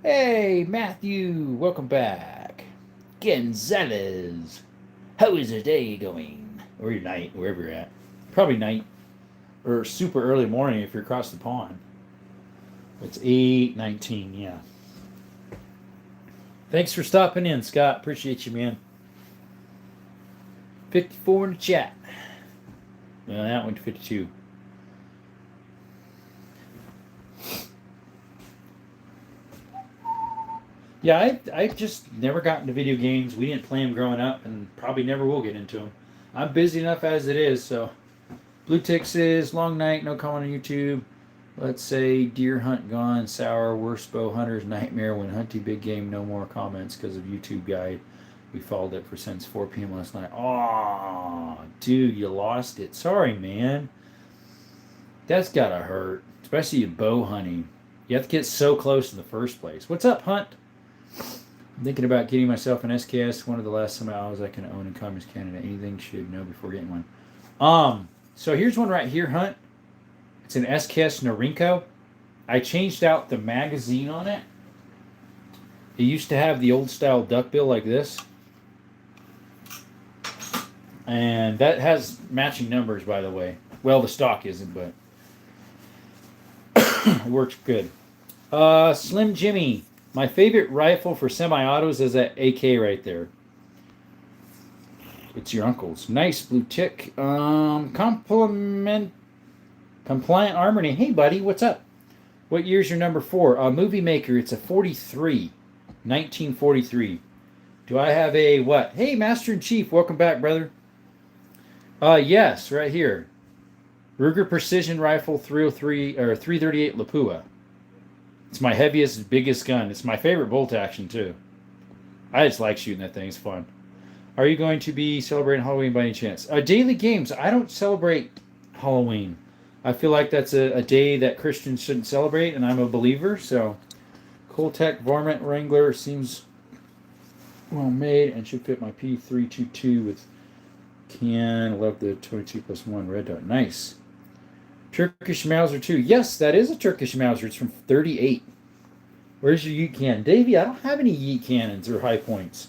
Hey, Matthew. Welcome back. Gonzalez. How is your day going? Or your night, wherever you're at. Probably night. Or super early morning if you're across the pond. It's 8:19, yeah. Thanks for stopping in, Scott. Appreciate you, man. 54 in the chat. Well, that went to 52. Yeah, I just never got into video games. We didn't play them growing up and probably never will get into them. I'm busy enough as it is, so. Blue Tick says, long night, no comment on YouTube. Let's say deer hunt gone, sour, worst bow hunter's nightmare when hunting big game, no more comments because of YouTube guide. We followed it for since 4 p.m. last night. Aw, dude, you lost it. Sorry, man. That's gotta hurt, especially in bow hunting. You have to get so close in the first place. What's up, Hunt? I'm thinking about getting myself an SKS. One of the last semi-autos I can own in Communist Canada. Anything should know before getting one. So here's one right here, Hunt. It's an SKS Norinco. I changed out the magazine on it. It used to have the old style duckbill like this. And that has matching numbers, by the way. Well, the stock isn't, but it works good. Slim Jimmy. My favorite rifle for semi-autos is that AK right there. It's your uncle's. Nice, Blue Tick. Compliant Armory. Hey, buddy, what's up? What year's your number 4? Movie Maker. It's a 43. 1943. Do I have a what? Hey, Master in Chief. Welcome back, brother. Yes, right here. Ruger Precision Rifle 303 or 338 Lapua. It's my heaviest, biggest gun. It's my favorite bolt action, too. I just like shooting that thing. It's fun. Are you going to be celebrating Halloween by any chance? Daily games. I don't celebrate Halloween. I feel like that's a day that Christians shouldn't celebrate, and I'm a believer. So, Coltec Varmint Wrangler seems well made and should fit my P322 with can. I love the 22+1 red dot. Nice. Turkish Mauser 2. Yes, that is a Turkish Mauser. It's from 38. Where's your yeet cannon? Davey, I don't have any yeet cannons or high points.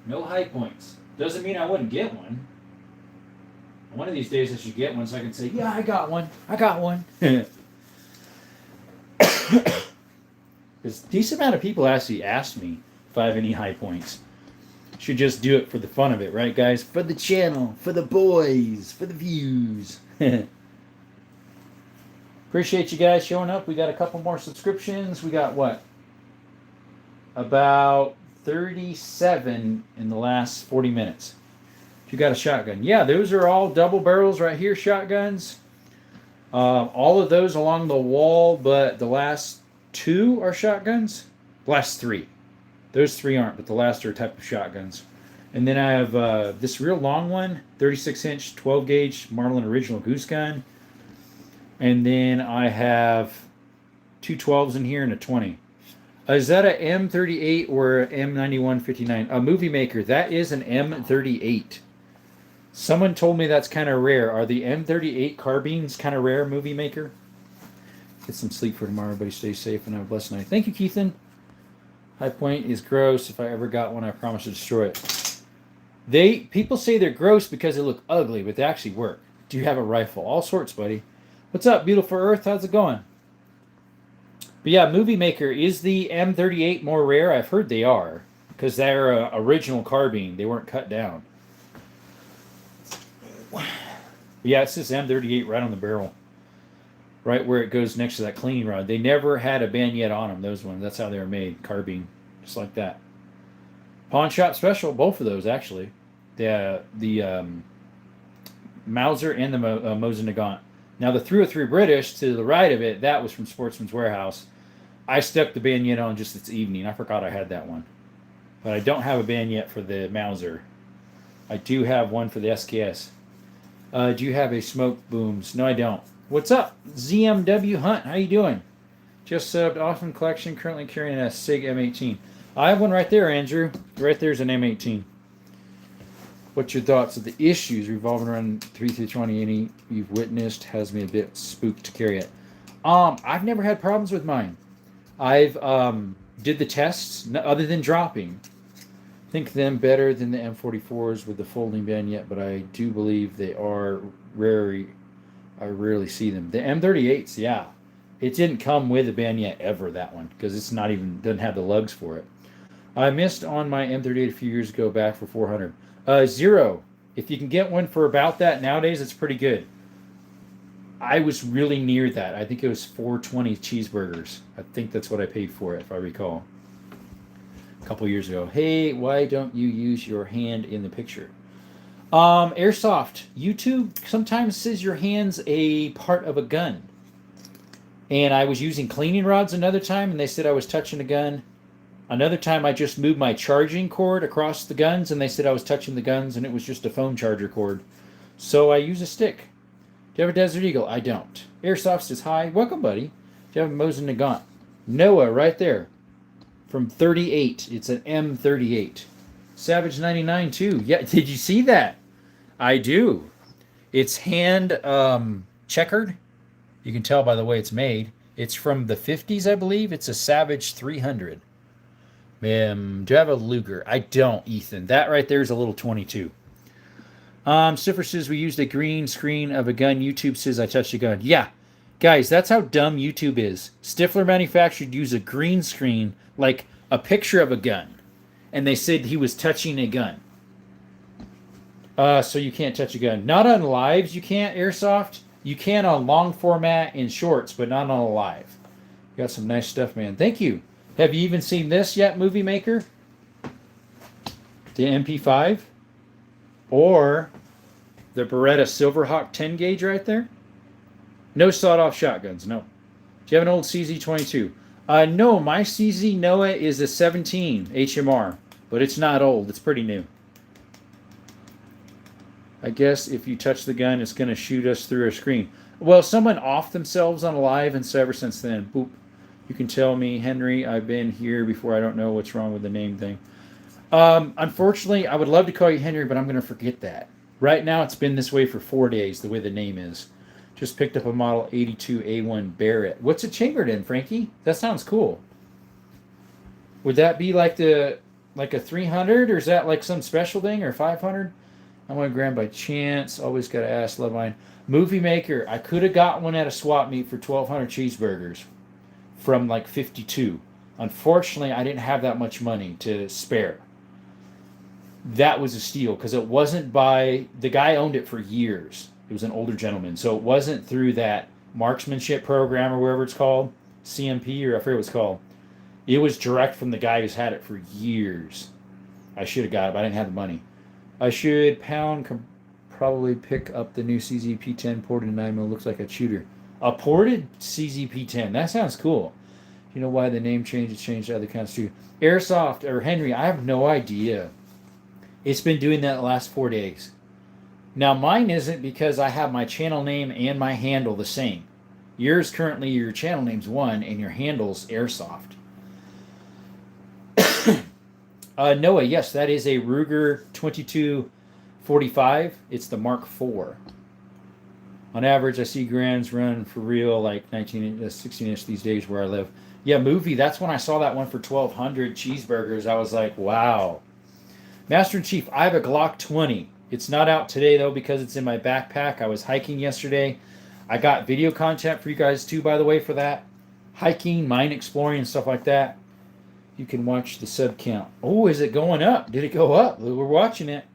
No high points. Doesn't mean I wouldn't get one. One of these days I should get one so I can say, yeah, I got one. I got one. Because a decent amount of people actually ask me if I have any high points. Should just do it for the fun of it, right, guys? For the channel, for the boys, for the views. Appreciate you guys showing up. We got a couple more subscriptions. We got what? About 37 in the last 40 minutes. You got a shotgun. Yeah, those are all double barrels right here, shotguns. All of those along the wall, but the last 2 are shotguns. Last 3. Those 3 aren't, but the last are a type of shotguns. And then I have this real long one, 36-inch, 12-gauge Marlin Original Goose Gun. And then I have 2 12s in here and a 20. Is that a M38 or a M9159? A Movie Maker. That is an M38. Someone told me that's kind of rare. Are the M38 carbines kind of rare, Movie Maker? Get some sleep for tomorrow. Everybody stay safe and have a blessed night. Thank you, Keithan. High Point is gross. If I ever got one, I promise to destroy it. People say they're gross because they look ugly, but they actually work. Do you have a rifle? All sorts, buddy. What's up, beautiful Earth? How's it going? But yeah, Movie Maker, is the M38 more rare? I've heard they are, because they're original carbine. They weren't cut down. Yeah, it says M38 right on the barrel. Right where it goes next to that cleaning rod. They never had a bayonet on them, those ones. That's how they were made, carbine. Just like that. Pawn Shop Special, both of those, actually. The Mauser and the Mosin Nagant. Now, the 303 British, to the right of it, that was from Sportsman's Warehouse. I stuck the bayonet on just this evening. I forgot I had that one. But I don't have a bayonet for the Mauser. I do have one for the SKS. Do you have a smoke booms? No, I don't. What's up? ZMW Hunt, how you doing? Just subbed, awesome collection, currently carrying a SIG M18. I have one right there, Andrew. Right there's an M18. What's your thoughts of the issues revolving around 3320? Any you've witnessed has me a bit spooked to carry it. I've never had problems with mine. I've did the tests, other than dropping. Think them better than the M44s with the folding bayonet, but I do believe they are rare. I rarely see them. The M38s, yeah. It didn't come with a bayonet ever, that one, because it's not even, doesn't have the lugs for it. I missed on my M38 a few years ago back for 400. Zero. If you can get one for about that nowadays, it's pretty good. I was really near that. I think it was 420 cheeseburgers. I think that's what I paid for it, if I recall. A couple years ago. Hey, why don't you use your hand in the picture? Airsoft. YouTube sometimes says your hand's a part of a gun. And I was using cleaning rods another time, and they said I was touching a gun. Another time I just moved my charging cord across the guns, and they said I was touching the guns, and it was just a phone charger cord. So I use a stick. Do you have a Desert Eagle? I don't. Airsoft says hi. Welcome, buddy. Do you have a Mosin Nagant? Noah, right there. From 38. It's an M38. Savage 99 too. Yeah, did you see that? I do. It's hand checkered. You can tell by the way it's made. It's from the 50s, I believe. It's a Savage 300. Do you have a Luger? I don't, Ethan. That right there is a little 22. Stiffer says we used a green screen of a gun. YouTube says I touched a gun. Yeah. Guys, that's how dumb YouTube is. Stifler manufactured use a green screen, like a picture of a gun. And they said he was touching a gun. So you can't touch a gun. Not on lives, you can't, Airsoft. You can on long format in shorts, but not on a live. You got some nice stuff, man. Thank you. Have you even seen this yet, Movie Maker? The MP5? Or the Beretta Silverhawk 10 gauge right there? No sawed-off shotguns, no. Do you have an old CZ22? No, my CZ Noah is a 17 HMR, but it's not old. It's pretty new. I guess if you touch the gun, it's going to shoot us through a screen. Well, someone offed themselves on a live, and so ever since then, boop. You can tell me, Henry, I've been here before. I don't know what's wrong with the name thing. Unfortunately, I would love to call you Henry, but I'm going to forget that. Right now, it's been this way for 4 days, the way the name is. Just picked up a Model 82 A1 Barrett. What's it chambered in, Frankie? That sounds cool. Would that be like a 300, or is that like some special thing, or 500? I want to grab by chance. Always got to ask Loveline. Movie Maker. I could have got one at a swap meet for 1,200 cheeseburgers from like 52. Unfortunately, I didn't have that much money to spare. That was a steal because it wasn't by the guy owned it for years. It was an older gentleman, so it wasn't through that marksmanship program or whatever it's called, CMP, or I forget what it's called. It was direct from the guy who's had it for years. I should have got it, but I didn't have the money. I should probably pick up the new CZP-10 ported 9mm. Looks like a shooter. A ported CZP-10. That sounds cool. You know why the name changed? It changed to other kinds too. Airsoft or Henry, I have no idea. It's been doing that the last 4 days. Now mine isn't because I have my channel name and my handle the same. Yours currently, your channel name's 1 and your handle's Airsoft. Noah, yes, that is a Ruger 2245. It's the Mark IV. On average, I see grands run for real like 19, 16 inch these days where I live. Yeah, movie. That's when I saw that one for 1,200 cheeseburgers. I was like, wow. Master in Chief, I have a Glock 20. It's not out today though because it's in my backpack. I was hiking yesterday. I got video content for you guys too, by the way, for that. Hiking, mine exploring, and stuff like that. You can watch the sub count. Oh, is it going up? Did it go up? We're watching it.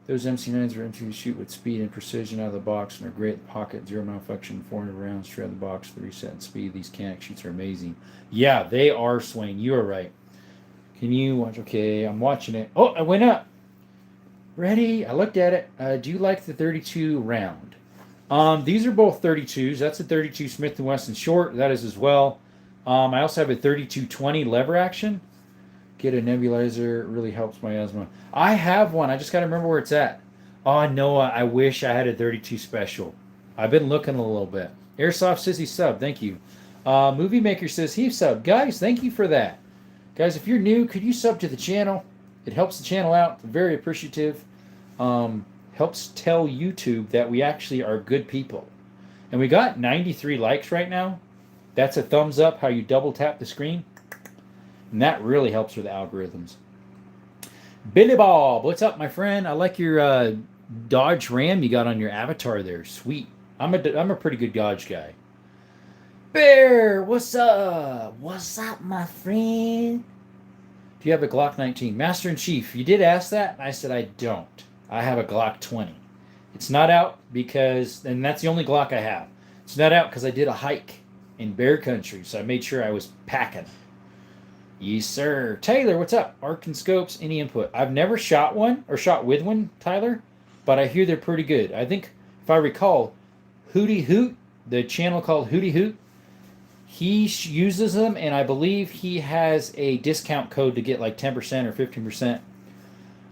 Those MC9s are empty to shoot with speed and precision out of the box and are great in the pocket. Zero malfunction, 400 rounds straight out of the box, 3 set speed. These Canic shoots are amazing. Yeah, they are, Swain. You are right. Can you watch? Okay, I'm watching it. Oh, I went up. Ready? I looked at it. Do you like the 32 round? These are both 32s. That's a 32 Smith & Wesson short. That is as well. I also have a 32-20 lever action. Get a nebulizer. It really helps my asthma. I have one. I just got to remember where it's at. Oh, Noah, I wish I had a 32 special. I've been looking a little bit. Airsoft Sissy sub. Thank you. Movie Maker says he sub. Guys, thank you for that. Guys, if you're new, could you sub to the channel? It helps the channel out. I'm very appreciative. Helps tell YouTube that we actually are good people. And we got 93 likes right now. That's a thumbs up, how you double tap the screen. And that really helps with the algorithms. Billy Bob, what's up, my friend? I like your Dodge Ram you got on your avatar there. Sweet. I'm a pretty good Dodge guy. Bear, what's up? What's up, my friend? Do you have a Glock 19? Master in Chief, you did ask that, and I said I don't. I have a Glock 20. It's not out because, and that's the only Glock I have. It's not out because I did a hike in bear country, so I made sure I was packing. Yes, sir. Taylor, what's up? Arc and scopes, any input? I've never shot one or shot with one, Tyler, but I hear they're pretty good. I think, if I recall, Hootie Hoot, the channel called Hootie Hoot, he uses them, and I believe he has a discount code to get like 10% or 15%.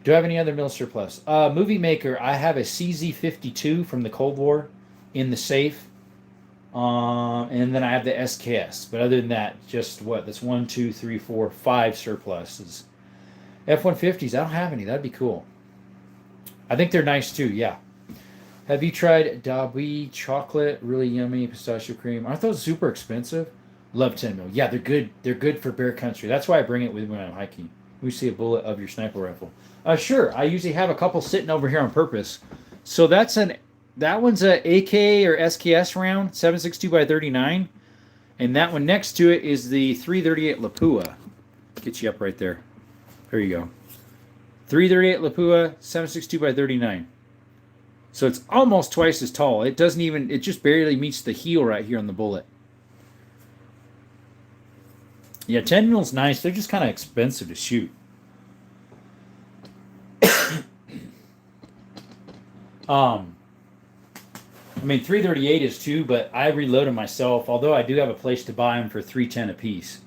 Do I have any other mill surplus? Movie Maker, I have a CZ52 from the Cold War in the safe. And then I have the SKS. But other than that, just what? That's 1, 2, 3, 4, 5 surpluses. F-150s, I don't have any. That'd be cool. I think they're nice too, yeah. Have you tried Dabi chocolate? Really yummy pistachio cream. Aren't those super expensive? Love 10 mil. Yeah, they're good. They're good for bear country. That's why I bring it with me when I'm hiking. We see a bullet of your sniper rifle. Sure. I usually have a couple sitting over here on purpose. So that one's a AK or SKS round, 7.62x39, and that one next to it is the 338 Lapua. Get you up right there. There you go. 338 Lapua, 7.62x39. So it's almost twice as tall. It just barely meets the heel right here on the bullet. Yeah, 10 mil's nice. They're just kind of expensive to shoot. I mean, 338 is too, but I reload them myself. Although I do have a place to buy them for $3.10 a piece,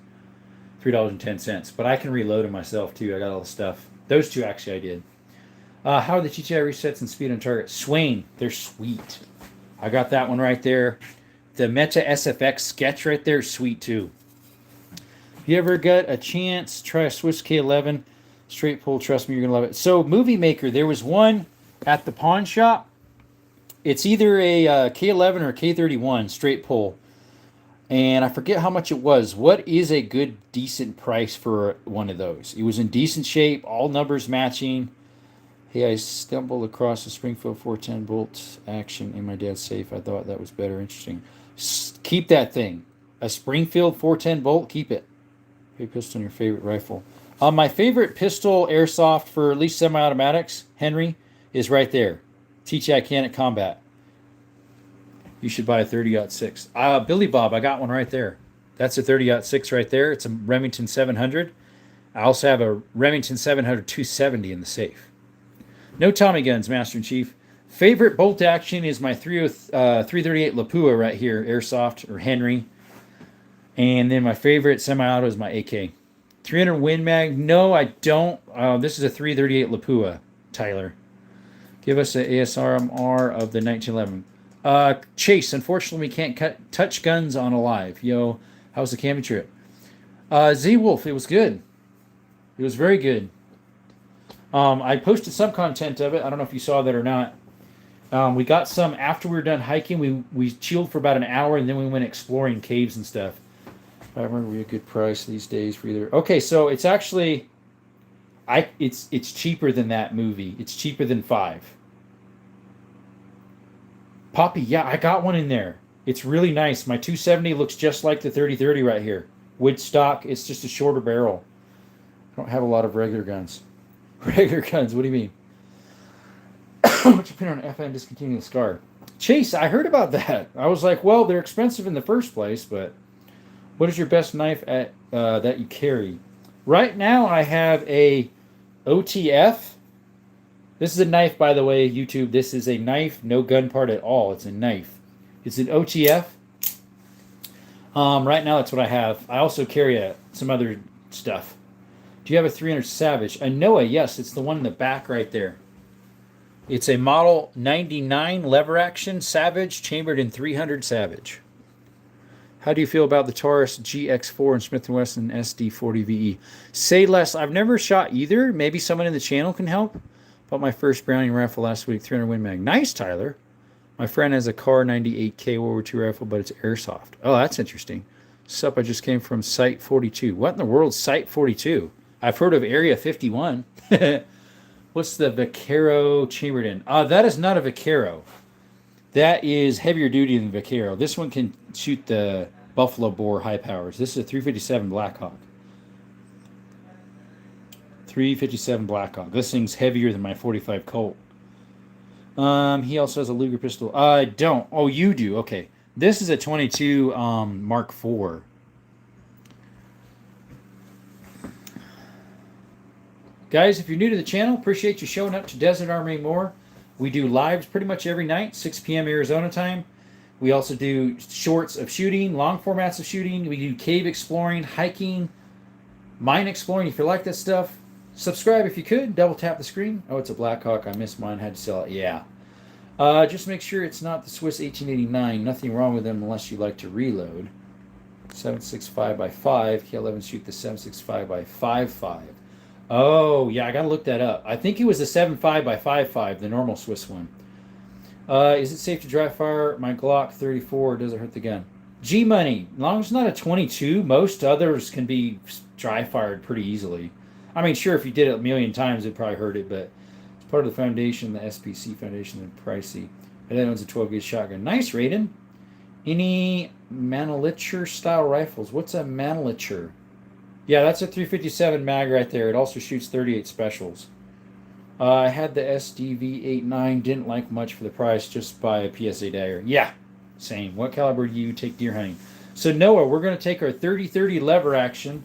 $3.10. But I can reload them myself too. I got all the stuff. Those two actually I did. How are the GTI resets and speed on target? Swain, they're sweet. I got that one right there. The Meta SFX sketch right there is sweet too. If you ever got a chance, try a Swiss K11 straight pull. Trust me, you're gonna love it. So, Movie Maker, there was one at the pawn shop. It's either a K11 or a K31 straight pull, and I forget how much it was. What is a good, decent price for one of those? It was in decent shape, all numbers matching. Hey, I stumbled across a Springfield 410 bolt action in my dad's safe. I thought that was better. Interesting. Keep that thing. A Springfield 410 bolt, keep it. Hey, pistol on your favorite rifle. My favorite pistol airsoft for at least semi-automatics, Henry, is right there. TTI Canic Combat. You should buy a 30-06. Billy Bob, I got one right there. That's a 30-06 right there. It's a Remington 700. I also have a Remington 700 270 in the safe. No Tommy guns, Master in Chief. Favorite bolt action is my 338 Lapua right here, airsoft or Henry. And then my favorite semi-auto is my AK. 300 Win Mag. No, I don't. This is a 338 Lapua, Tyler. Give us an ASRMR of the 1911. Chase, unfortunately, we can't touch guns on a live. Yo, how was the camping trip? Z-Wolf, it was good. It was very good. I posted some content of it. I don't know if you saw that or not. We got some after we were done hiking. We chilled for about an hour and then we went exploring caves and stuff. I remember we had a good price these days for either. Okay, so it's actually it's cheaper than that movie. It's cheaper than 5. Poppy, yeah, I got one in there. It's really nice. My 270 looks just like the 3030 right here. Wood stock. It's just a shorter barrel. I don't have a lot of regular guns. Regular guns. What do you mean? What's your opinion on FN discontinuing the SCAR? Chase, I heard about that. I was like, well, they're expensive in the first place, but what is your best knife at that you carry? Right now, I have a OTF. This is a knife, by the way, YouTube. This is a knife, no gun part at all. It's a knife. It's an OTF. Right now, that's what I have. I also carry some other stuff. Do you have a 300 Savage? A Noah, yes. It's the one in the back right there. It's a Model 99 lever action Savage, chambered in 300 Savage. How do you feel about the Taurus GX4 and Smith & Wesson SD40VE? Say less. I've never shot either. Maybe someone in the channel can help. Bought my first Browning rifle last week, 300 Win Mag. Nice, Tyler. My friend has a Car 98K World War II rifle, but it's airsoft. Oh, that's interesting. Sup, I just came from Site 42. What in the world, Site 42? I've heard of Area 51. What's the Vaquero chambered in? That is not a Vaquero. That is heavier duty than Vaquero. This one can shoot the Buffalo Bore high powers. This is a 357 Blackhawk. 357 Blackhawk. This thing's heavier than my 45 Colt. He also has a Luger pistol. I don't. Oh, you do. Okay. This is a 22 Mark IV. Guys, if you're new to the channel, appreciate you showing up to Desert Armory and More. We do lives pretty much every night, 6 p.m. Arizona time. We also do shorts of shooting, long formats of shooting. We do cave exploring, hiking, mine exploring. If you like that stuff, subscribe if you could. Double tap the screen. Oh, it's a Blackhawk. I missed mine. Had to sell it. Yeah. Just make sure it's not the Swiss 1889. Nothing wrong with them unless you like to reload. 7.65 by 5. K11 shoot the 7.65 by 5.5. Oh, yeah, I got to look that up. I think it was the 7.5 by 5.5, the normal Swiss one. Is it safe to dry fire my Glock 34? Does it hurt the gun? G-Money, as long as it's not a 22, most others can be dry fired pretty easily. I mean, sure, if you did it a million times, it'd probably hurt it, but it's part of the foundation, the SPC foundation, and pricey. And then owns a 12 gauge shotgun. Nice, Raiden. Any Mannlicher style rifles? What's a Mannlicher? Yeah, that's a 357 mag right there. It also shoots 38 specials. I had the SDV-89. Didn't like much for the price. Just buy a PSA dagger. Yeah, same. What caliber do you take deer hunting? So Noah, we're going to take our 30-30 lever action.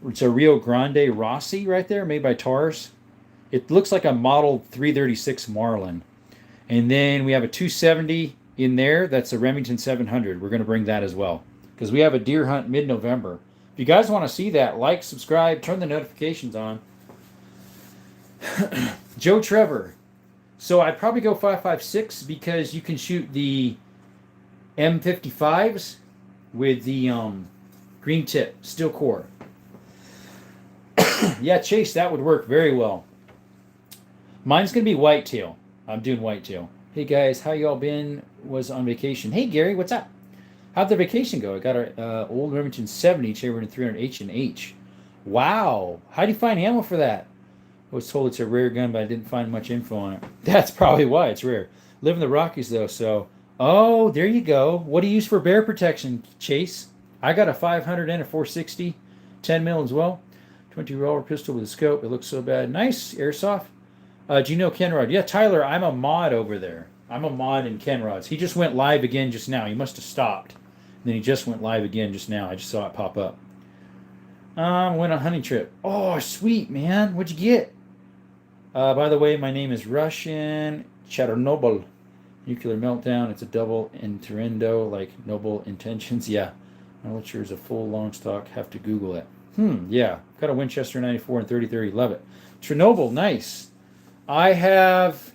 It's a Rio Grande Rossi right there, made by Taurus. It looks like a Model 336 Marlin. And then we have a 270 in there. That's a Remington 700. We're going to bring that as well. Because we have a deer hunt mid-November. If you guys want to see that, like, subscribe, turn the notifications on. Joe Trevor. So I'd probably go 5.56 because you can shoot the M55s with the green tip, steel core. Yeah, Chase, that would work very well. Mine's going to be whitetail. I'm doing whitetail. Hey, guys, how y'all been? Was on vacation. Hey, Gary, what's up? How'd the vacation go? I got an old Remington 70 chambered in 300 H&H. Wow. How do you find ammo for that? I was told it's a rare gun, but I didn't find much info on it. That's probably why it's rare. Live in the Rockies, though, so... Oh, there you go. What do you use for bear protection, Chase? I got a 500 and a 460. 10 mil as well. 20 revolver pistol with a scope. It looks so bad. Nice. Airsoft. Do you know Kenrod? Yeah, Tyler, I'm a mod over there. I'm a mod in Kenrod's. He just went live again just now. He must have stopped. And then he just went live again just now. I just saw it pop up. Went on a hunting trip. Oh, sweet, man. What'd you get? By the way, my name is Russian Chernobyl. Nuclear meltdown. It's a double innuendo, like noble intentions. Yeah. I'm not sure it's a full long stock. Have to Google it. Yeah. Got a Winchester 94 and 30-30. Love it. Chernobyl. Nice. I have...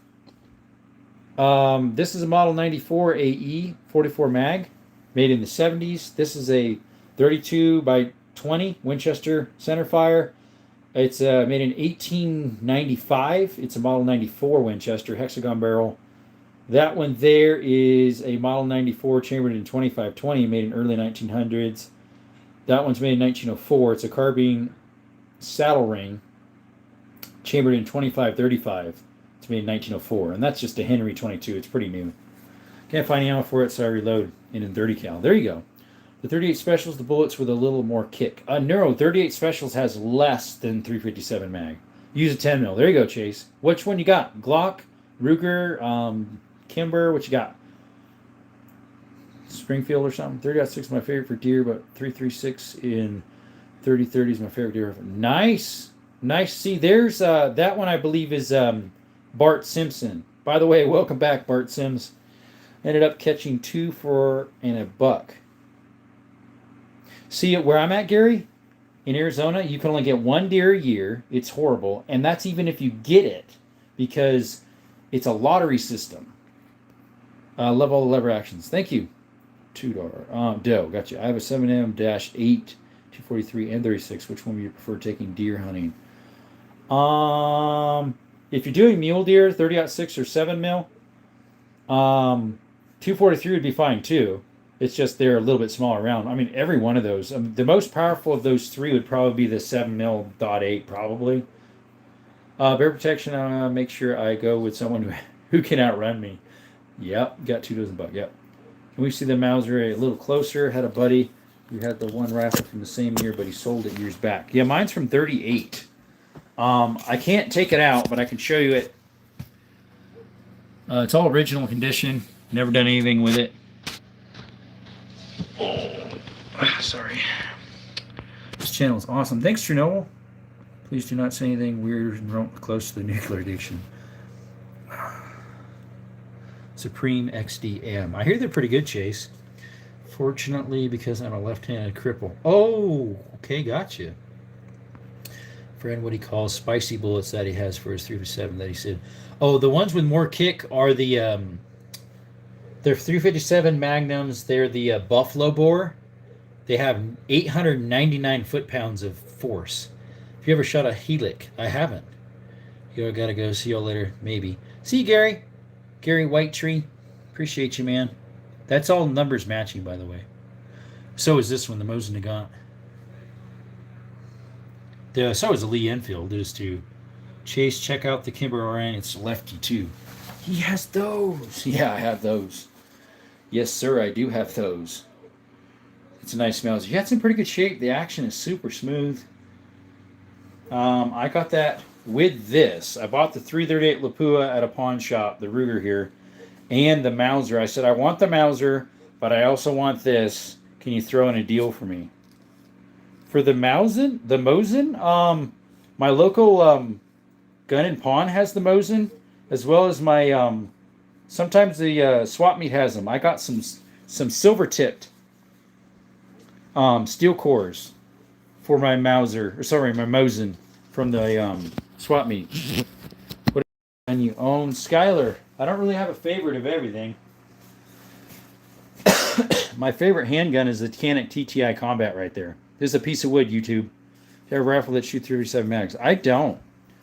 this is a Model 94 AE 44 mag. Made in the 70s. This is a 32 by 20 Winchester centerfire. It's made in 1895. It's a Model 94 Winchester hexagon barrel. That one there is a Model 94 chambered in 2520, made in early 1900s. That one's made in 1904. It's a carbine saddle ring, chambered in 2535. It's made in 1904, and that's just a Henry 22. It's pretty new. Can't find ammo for it, so I reload in 30 cal. There you go. The 38 Specials, the bullets with a little more kick. Neuro 38 Specials has less than 357 mag. Use a 10 mil. There you go, Chase. Which one you got? Glock, Ruger, Kimber. What you got? Springfield or something. 30-06 is my favorite for deer, but 336 in 30-30 is my favorite deer. Nice, nice. See, there's that one I believe is Bart Simpson. By the way, welcome back, Bart Sims. Ended up catching 2 for and a buck. See, where I'm at, Gary, in Arizona, you can only get 1 deer a year. It's horrible, and that's even if you get it, because it's a lottery system. Love all the lever actions. Thank you. $2. Doe, gotcha. I have a 7M-8, 243, and 36. Which one would you prefer taking deer hunting? If you're doing mule deer, 30-06 or 7 mil, 243 would be fine too. It's just they're a little bit smaller round. I mean, every one of those. The most powerful of those 3 would probably be the 7mm.8, probably. Bear protection, make sure I go with someone who can outrun me. Yep, got 2 dozen buck. Yep. Can we see the Mauser a little closer? Had a buddy who had the one rifle from the same year, but he sold it years back. Yeah, mine's from 38. I can't take it out, but I can show you it. It's all original condition. Never done anything with it. Sorry. This channel is awesome. Thanks, Chernobyl. Please do not say anything weird and close to the nuclear addiction. Supreme XDM. I hear they're pretty good, Chase. Fortunately, because I'm a left-handed cripple. Oh, okay, gotcha. Friend, what he calls spicy bullets that he has for his 357 that he said. Oh, the ones with more kick are the they're 357 Magnums. They're the Buffalo Bore. They have 899 foot-pounds of force. Have you ever shot a Helix? I haven't. You gotta go. See y'all later. Maybe. See you, Gary. Gary Whitetree. Appreciate you, man. That's all numbers matching, by the way. So is this one, the Mosin Nagant. So is the Lee Enfield. Is to Chase, check out the Kimber RN. It's lefty, too. He has those. Yeah, I have those. Yes, sir, I do have those. It's a nice Mauser. Yeah, it's in pretty good shape. The action is super smooth. I got that with this. I bought the 338 Lapua at a pawn shop, the Ruger here, and the Mauser. I said, I want the Mauser, but I also want this. Can you throw in a deal for me? For the Mosin, my local gun and pawn has the Mosin, as well as my sometimes the swap meet has them. I got some silver tipped steel cores for my Mauser, or sorry, my Mosin from the swap meet. What gun you own? Skylar. I don't really have a favorite of everything. My favorite handgun is the Canik TTI Combat right there. This is a piece of wood, YouTube. You have a rifle that shoots 357 mags. I don't.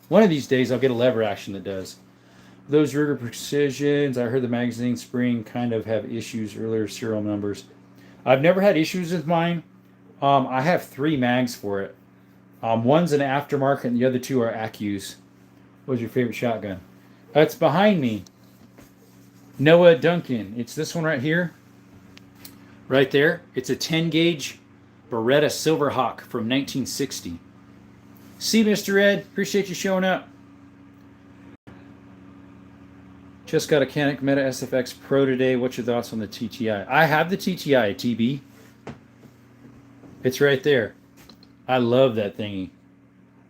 One of these days I'll get a lever action that does. Those Ruger Precisions, I heard the magazine spring kind of have issues earlier, serial numbers. I've never had issues with mine. I have 3 mags for it. One's an aftermarket and the other 2 are Accus. What's your favorite shotgun? That's behind me. Noah Duncan. It's this one right here. Right there. It's a 10 gauge Beretta Silverhawk from 1960. See, Mr. Ed. Appreciate you showing up. Just got a Canik Meta SFX Pro today. What's your thoughts on the TTI? I have the TTI, TB. It's right there. I love that thingy.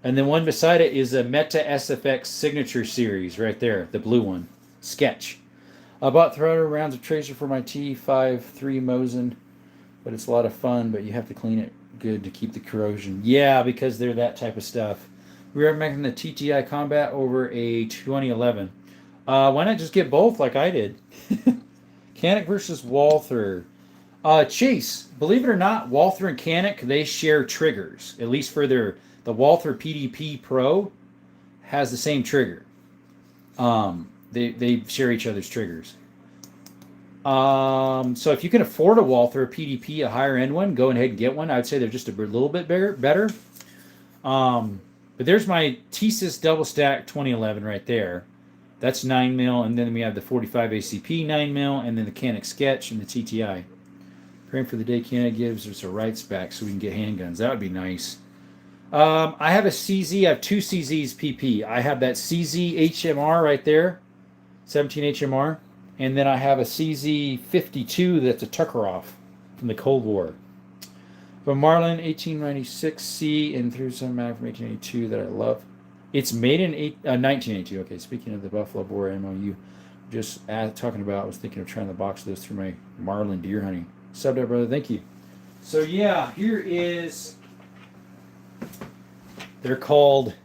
And then one beside it is a Meta SFX Signature Series right there. The blue one. Sketch. I bought 300 rounds of tracer for my T53 Mosin, but it's a lot of fun, but you have to clean it good to keep the corrosion. Yeah, because they're that type of stuff. We are making the TTI Combat over a 2011. Why not just get both like I did? Canik versus Walther. Chase, believe it or not, Walther and Canik, they share triggers. At least for the Walther PDP Pro has the same trigger. They share each other's triggers. So if you can afford a Walther PDP, a higher end one, go ahead and get one. I would say they're just a little bit bigger, better. But there's my Thesis Double Stack 2011 right there. That's 9 mil, and then we have the 45 ACP 9 mil, and then the Canik Sketch and the TTI. Praying for the day Canik gives us a rights back so we can get handguns. That would be nice. I have a CZ. I have two CZs PP. I have that CZ HMR right there, 17 HMR, and then I have a CZ 52 that's a Tuckeroff from the Cold War. From Marlin 1896C and through some mag from 1882 that I love. It's made in 1982. Okay, speaking of the Buffalo Boar MOU, just talking about, I was thinking of trying to box those through my Marlin deer hunting. Sub there, brother. Thank you. So yeah, here is. They're called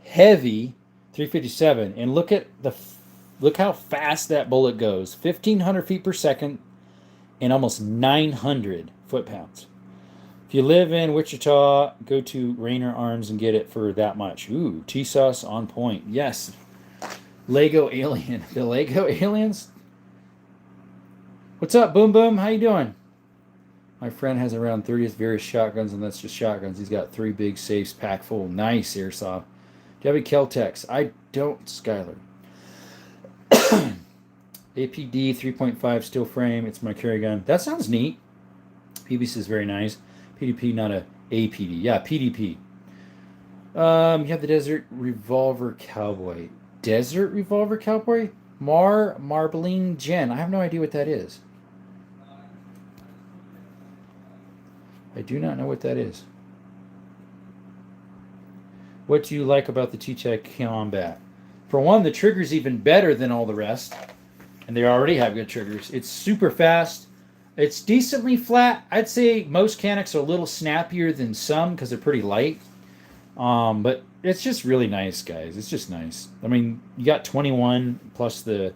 Heavy 357, and look how fast that bullet goes. 1,500 feet per second, and almost 900 foot-pounds. If you live in Wichita, go to Rainer Arms and get it for that much. Ooh, T-Sauce on point. Yes. Lego Alien. The Lego Aliens? What's up, Boom Boom? How you doing? My friend has around 30 various shotguns, and that's just shotguns. He's got 3 big safes packed full. Nice, Airsoft. Do you have any Kel-Tex? I don't, Skyler. APD 3.5 steel frame. It's my carry gun. That sounds neat. PBC is very nice. PDP, not a APD. Yeah, PDP. You have the Desert Revolver Cowboy. Desert Revolver Cowboy? Marbling Gen. I have no idea what that is. I do not know what that is. What do you like about the T-Tech Combat? For one, the trigger's even better than all the rest. And they already have good triggers. It's super fast. It's decently flat. I'd say most Canics are a little snappier than some because they're pretty light. But it's just really nice, guys. It's just nice. I mean, you got 21 plus the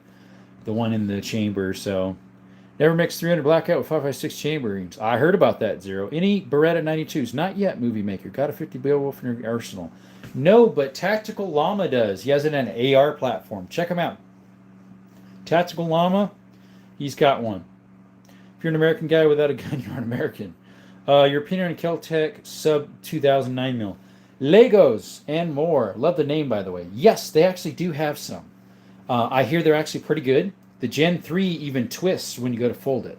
one in the chamber, so... Never mixed 300 blackout with 5.56 chamberings. I heard about that, Zero. Any Beretta 92s? Not yet, Movie Maker. Got a 50 Beowulf in your arsenal. No, but Tactical Llama does. He has it on an AR platform. Check him out. Tactical Llama, he's got one. If you're an American guy without a gun, you're an American. Your opinion on Kel-Tec sub 2009 mil. Legos and more. Love the name, by the way. Yes, they actually do have some. I hear they're actually pretty good. The Gen 3 even twists when you go to fold it.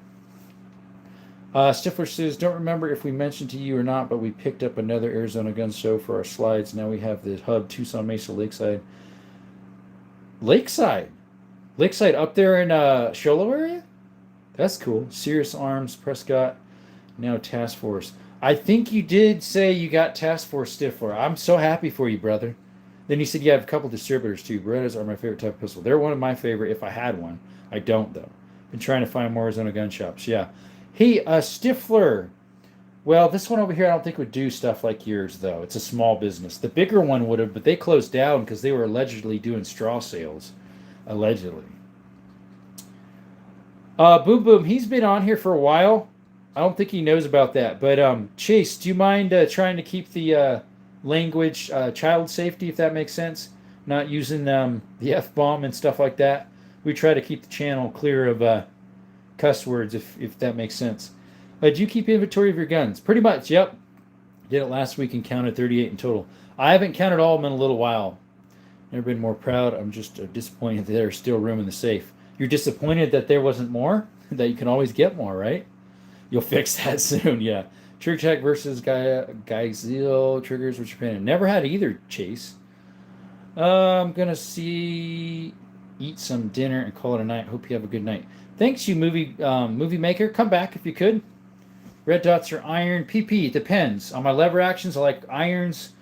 Stifler says, don't remember if we mentioned to you or not, but we picked up another Arizona gun show for our slides. Now we have the hub, Tucson, Mesa, Lakeside. Lakeside up there in Sholo area? That's cool. Sirius Arms, Prescott, now Task Force. I think you did say you got Task Force Stifler. I'm so happy for you, brother. Then you said you have a couple distributors too. Berettas are my favorite type of pistol. They're one of my favorite if I had one. I don't, though. Been trying to find more Arizona gun shops. Yeah. Hey, Stifler. Well, this one over here I don't think would do stuff like yours, though. It's a small business. The bigger one would have, but they closed down because they were allegedly doing straw sales. Allegedly. Boom Boom, he's been on here for a while. I don't think he knows about that. But, Chase, do you mind trying to keep the... language, child safety, if that makes sense. Not using the F-bomb and stuff like that. We try to keep the channel clear of cuss words, if that makes sense. Do you keep inventory of your guns? Pretty much, yep. Did it last week and counted 38 in total. I haven't counted all of them in a little while. Never been more proud. I'm just disappointed that there's still room in the safe. You're disappointed that there wasn't more? That you can always get more, right? You'll fix that soon, yeah. Trigger Tech versus Geizil triggers with Japan. Never had either, Chase. I'm going to eat some dinner and call it a night. Hope you have a good night. Thanks, you movie maker. Come back if you could. Red dots are iron. PP, it depends. On my lever actions, I like irons.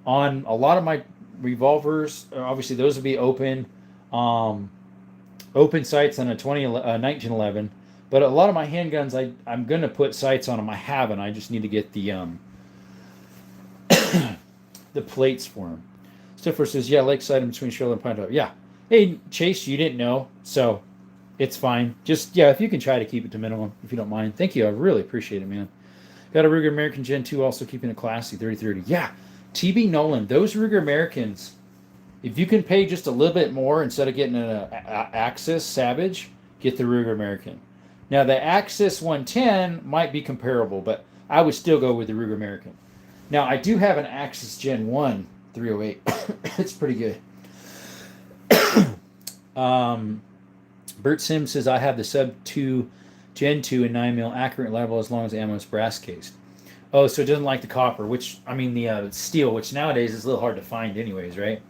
On a lot of my revolvers, obviously those would be open. Open sights on a 1911. But a lot of my handguns, I'm going to put sights on them. I haven't. I just need to get the the plates for them. Stifler says, yeah, Lakeside in between Shirley and Pine Top. Yeah. Hey, Chase, you didn't know, so it's fine. Just, yeah, if you can try to keep it to minimum, if you don't mind. Thank you. I really appreciate it, man. Got a Ruger American Gen 2, also keeping it classy, 30-30. Yeah, TB Nolan, those Ruger Americans, if you can pay just a little bit more instead of getting an Axis Savage, get the Ruger American. Now the Axis 110 might be comparable, but I would still go with the Ruger American. Now I do have an Axis Gen 1 308. It's pretty good. Bert Sims says I have the Sub 2 Gen 2 and 9mm accurate and reliable as long as the ammo is brass cased. Oh, so it doesn't like the copper, which, I mean, the steel, which nowadays is a little hard to find anyways, right?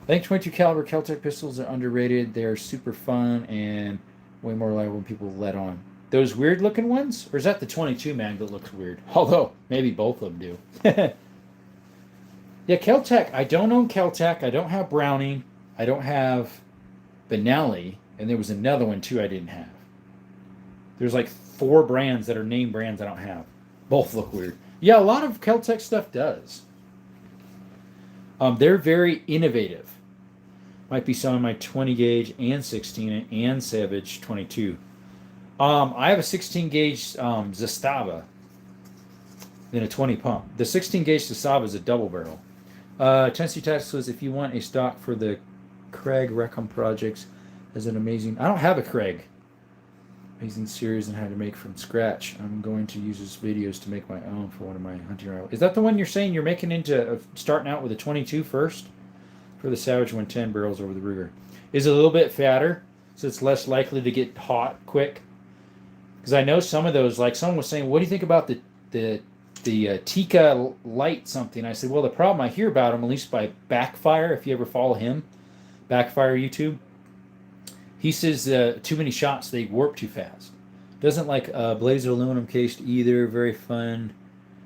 I think 22 caliber Keltec pistols are underrated. They're super fun and way more reliable than people let on. Those weird looking ones? Or is that the 22 mag that looks weird? Although, maybe both of them do. Yeah, Keltec. I don't own Keltec. I don't have Browning. I don't have Benelli. And there was another one, too, I didn't have. There's like 4 brands that are name brands I don't have. Both look weird. Yeah, a lot of Keltec stuff does. They're very innovative. Might be some of my 20 gauge and 16 and Savage 22. I have a 16 gauge Zastava and a 20 pump. The 16 gauge Zastava is a double barrel. Tennessee Tactics says if you want a stock for the Craig Recon projects, as an amazing. I don't have a Craig. Amazing series on how to make from scratch. I'm going to use his videos to make my own for one of my hunting rifles. Is that the one you're saying you're making into starting out with a 22 first for the Savage 110 barrels over the Ruger? Is it a little bit fatter so it's less likely to get hot quick? Because I know some of those, like someone was saying, what do you think about the Tika Light something? I said, well, the problem I hear about him, at least by Backfire, if you ever follow him, Backfire YouTube, he says too many shots, they warp too fast. Doesn't like Blazer aluminum cased either. Very fun,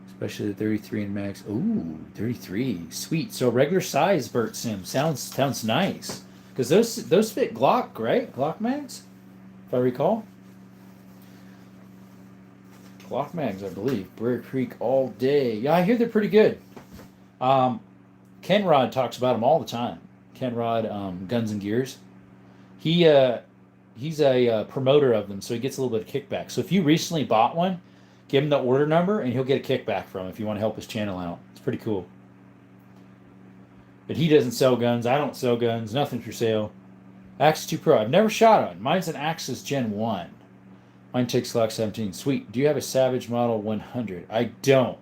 especially the 33 and max. Ooh, 33, sweet. So regular size Bert Sim sounds nice because those fit Glock, right? Glock mags, if I recall. Glock mags, I believe. Bear Creek all day. Yeah, I hear they're pretty good. Ken Rod talks about them all the time. Ken Rod, Guns and Gears. He's a promoter of them, so he gets a little bit of kickback. So if you recently bought one, give him the order number, and he'll get a kickback from if you want to help his channel out. It's pretty cool. But he doesn't sell guns. I don't sell guns. Nothing for sale. Axis 2 Pro. I've never shot one. Mine's an Axis Gen 1. Mine takes Glock 17. Sweet. Do you have a Savage Model 100? I don't.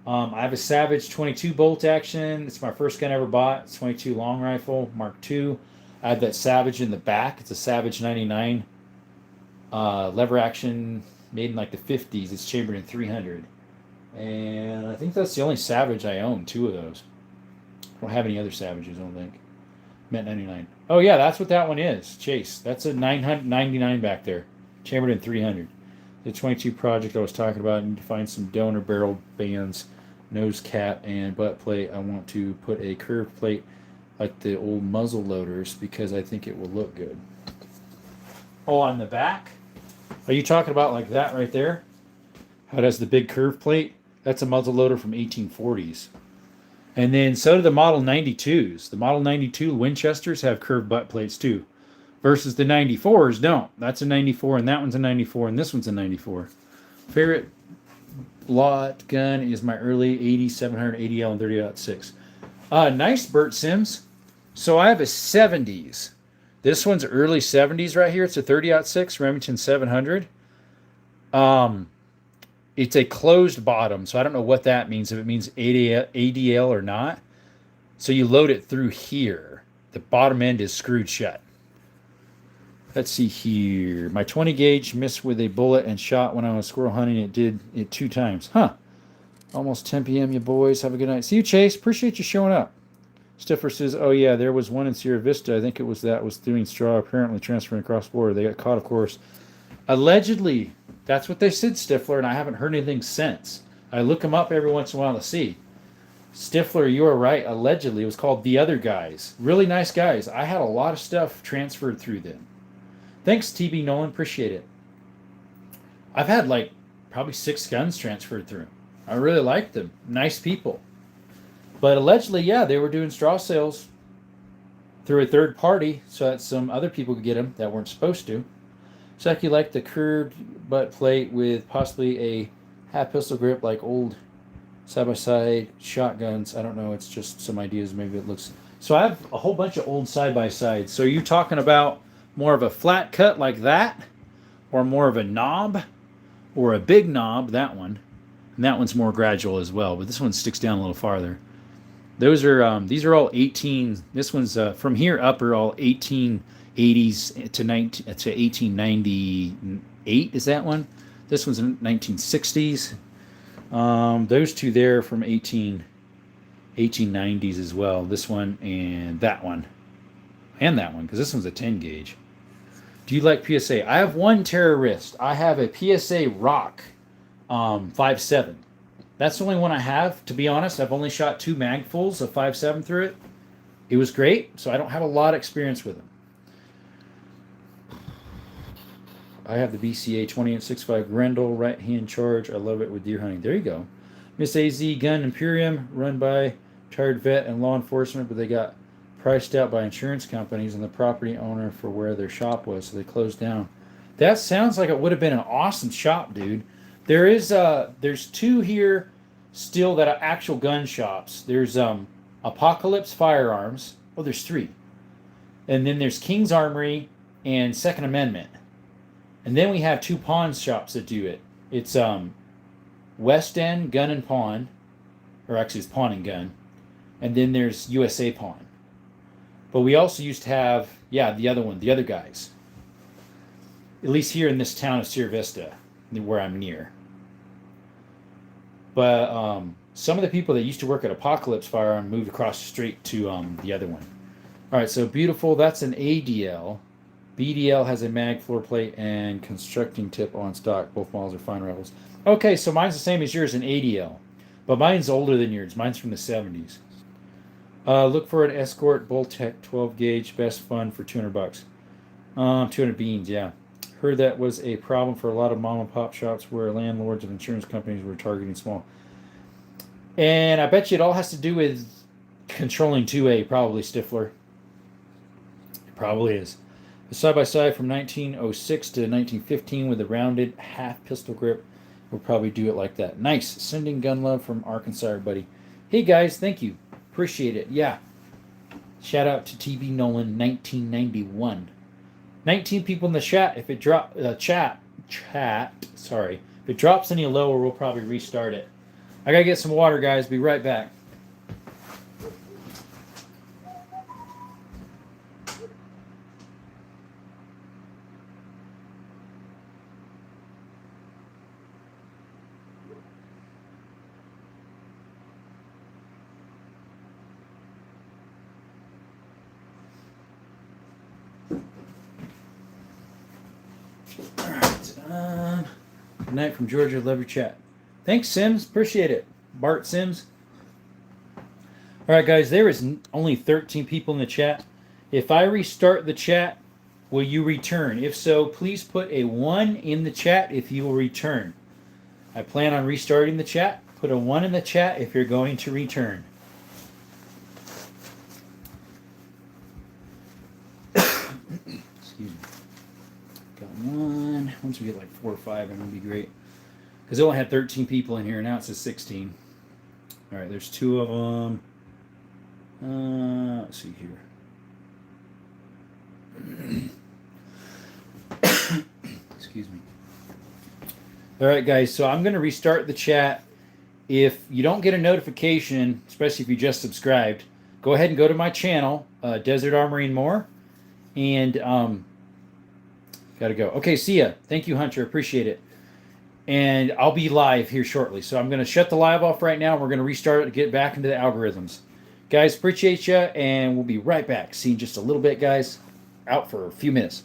I have a Savage 22 bolt action. It's my first gun I ever bought. It's 22 long rifle, Mark II. I have that Savage in the back. It's a Savage 99 lever action made in like the 50s. It's chambered in 300. And I think that's the only Savage I own, 2 of those. I don't have any other Savages, I don't think. Met 99. Oh, yeah, that's what that one is. Chase. That's a 999 back there. Chambered in 300. The 22 project I was talking about. I need to find some donor barrel bands, nose cap, and butt plate. I want to put a curved plate like the old muzzle loaders because I think it will look good. Oh, on the back? Are you talking about like that right there? How it has the big curve plate? That's a muzzle loader from 1840s. And then so do the Model 92s. The Model 92 Winchesters have curved butt plates too. Versus the 94s don't. That's a 94 and that one's a 94 and this one's a 94. Favorite lot gun is my early 80 700 ADL and 30-06. Nice, Bert Sims. So I have a 70s. This one's early 70s right here. It's a 30-06 Remington 700. It's a closed bottom, so I don't know what that means, if it means ADL or not. So you load it through here. The bottom end is screwed shut. Let's see here. My 20 gauge missed with a bullet and shot when I was squirrel hunting. It did it 2 times. Huh. Almost 10 p.m., you boys. Have a good night. See you, Chase. Appreciate you showing up. Stifler says, oh, yeah, there was one in Sierra Vista. I think it was that was doing straw, apparently transferring across border. They got caught, of course. Allegedly, that's what they said, Stifler, and I haven't heard anything since. I look them up every once in a while to see. Stifler, you are right. Allegedly, it was called The Other Guys. Really nice guys. I had a lot of stuff transferred through them. Thanks, TB Nolan. Appreciate it. I've had like probably 6 guns transferred through. I really liked them. Nice people. But allegedly, yeah, they were doing straw sales through a third party so that some other people could get them that weren't supposed to. So you like the curved butt plate with possibly a half pistol grip like old side-by-side shotguns. I don't know. It's just some ideas. Maybe it looks... So I have a whole bunch of old side-by-sides. So are you talking about more of a flat cut like that? or more of a knob or a big knob, that one. And that one's more gradual as well, but this one sticks down a little farther. Those are these are all 18. This one's from here up are all 1880s to 1898. Is that one? This one's 1960s. Those two there from 1890s as well. This one and that one, because this one's a 10 gauge. Do you like PSA? I have one terrorist. I have a PSA Rock 5.7. That's the only one I have, to be honest. I've only shot 2 magfuls of 5.7 through it. It was great, so I don't have a lot of experience with them. I have the BCA 2865 Grendel right-hand charge. I love it with deer hunting. There you go. Miss AZ Gun Imperium, run by retired vet and law enforcement, but they got priced out by insurance companies and the property owner for where their shop was, so they closed down. That sounds like it would have been an awesome shop, dude. There's 2 here still that are actual gun shops. There's Apocalypse Firearms. Oh, there's 3. And then there's King's Armory and Second Amendment. And then we have 2 pawn shops that do it. It's West End Gun and Pawn, or actually it's Pawn and Gun. And then there's USA Pawn. But we also used to have, the other guys. At least here in this town of Sierra Vista, where I'm near. But some of the people that used to work at Apocalypse Firearm moved across the street to the other one. All right, so beautiful. That's an ADL. BDL has a mag floor plate and constructing tip on stock. Both models are fine rivals. Okay, so mine's the same as yours, an ADL. But mine's older than yours. Mine's from the 70s. Look for an Escort Boltec 12 gauge. Best fun for $200. 200 beans, yeah. Heard that was a problem for a lot of mom and pop shops where landlords and insurance companies were targeting small. And I bet you it all has to do with controlling 2A, probably, Stifler. It probably is. The side-by-side from 1906 to 1915 with a rounded half pistol grip. We'll probably do it like that. Nice. Sending gun love from Arkansas, everybody. Hey, guys. Thank you. Appreciate it. Yeah. Shout out to TB Nolan, 1991. 19 people in the chat. If it sorry. If it drops any lower, we'll probably restart it. I gotta get some water, guys. Be right back. Good night from Georgia. Love your chat. Thanks, Sims. Appreciate it. Bart Sims. All right, guys. There is only 13 people in the chat. If I restart the chat, will you return? If so, please put a 1 in the chat if you will return. I plan on restarting the chat. Put a 1 in the chat if you're going to return. Excuse me. Got 1. Once we get like 4 or 5, it'll be great. Because it only had 13 people in here. Now it says 16. All right, there's 2 of them. Let's see here. Excuse me. All right, guys. So I'm going to restart the chat. If you don't get a notification, especially if you just subscribed, go ahead and go to my channel, Desert Armory and More. And gotta go. Okay, see ya. Thank you, Hunter. Appreciate it. And I'll be live here shortly. So I'm going to shut the live off right now. We're going to restart it to get back into the algorithms. Guys, appreciate you, and we'll be right back. See you in just a little bit, guys. Out for a few minutes.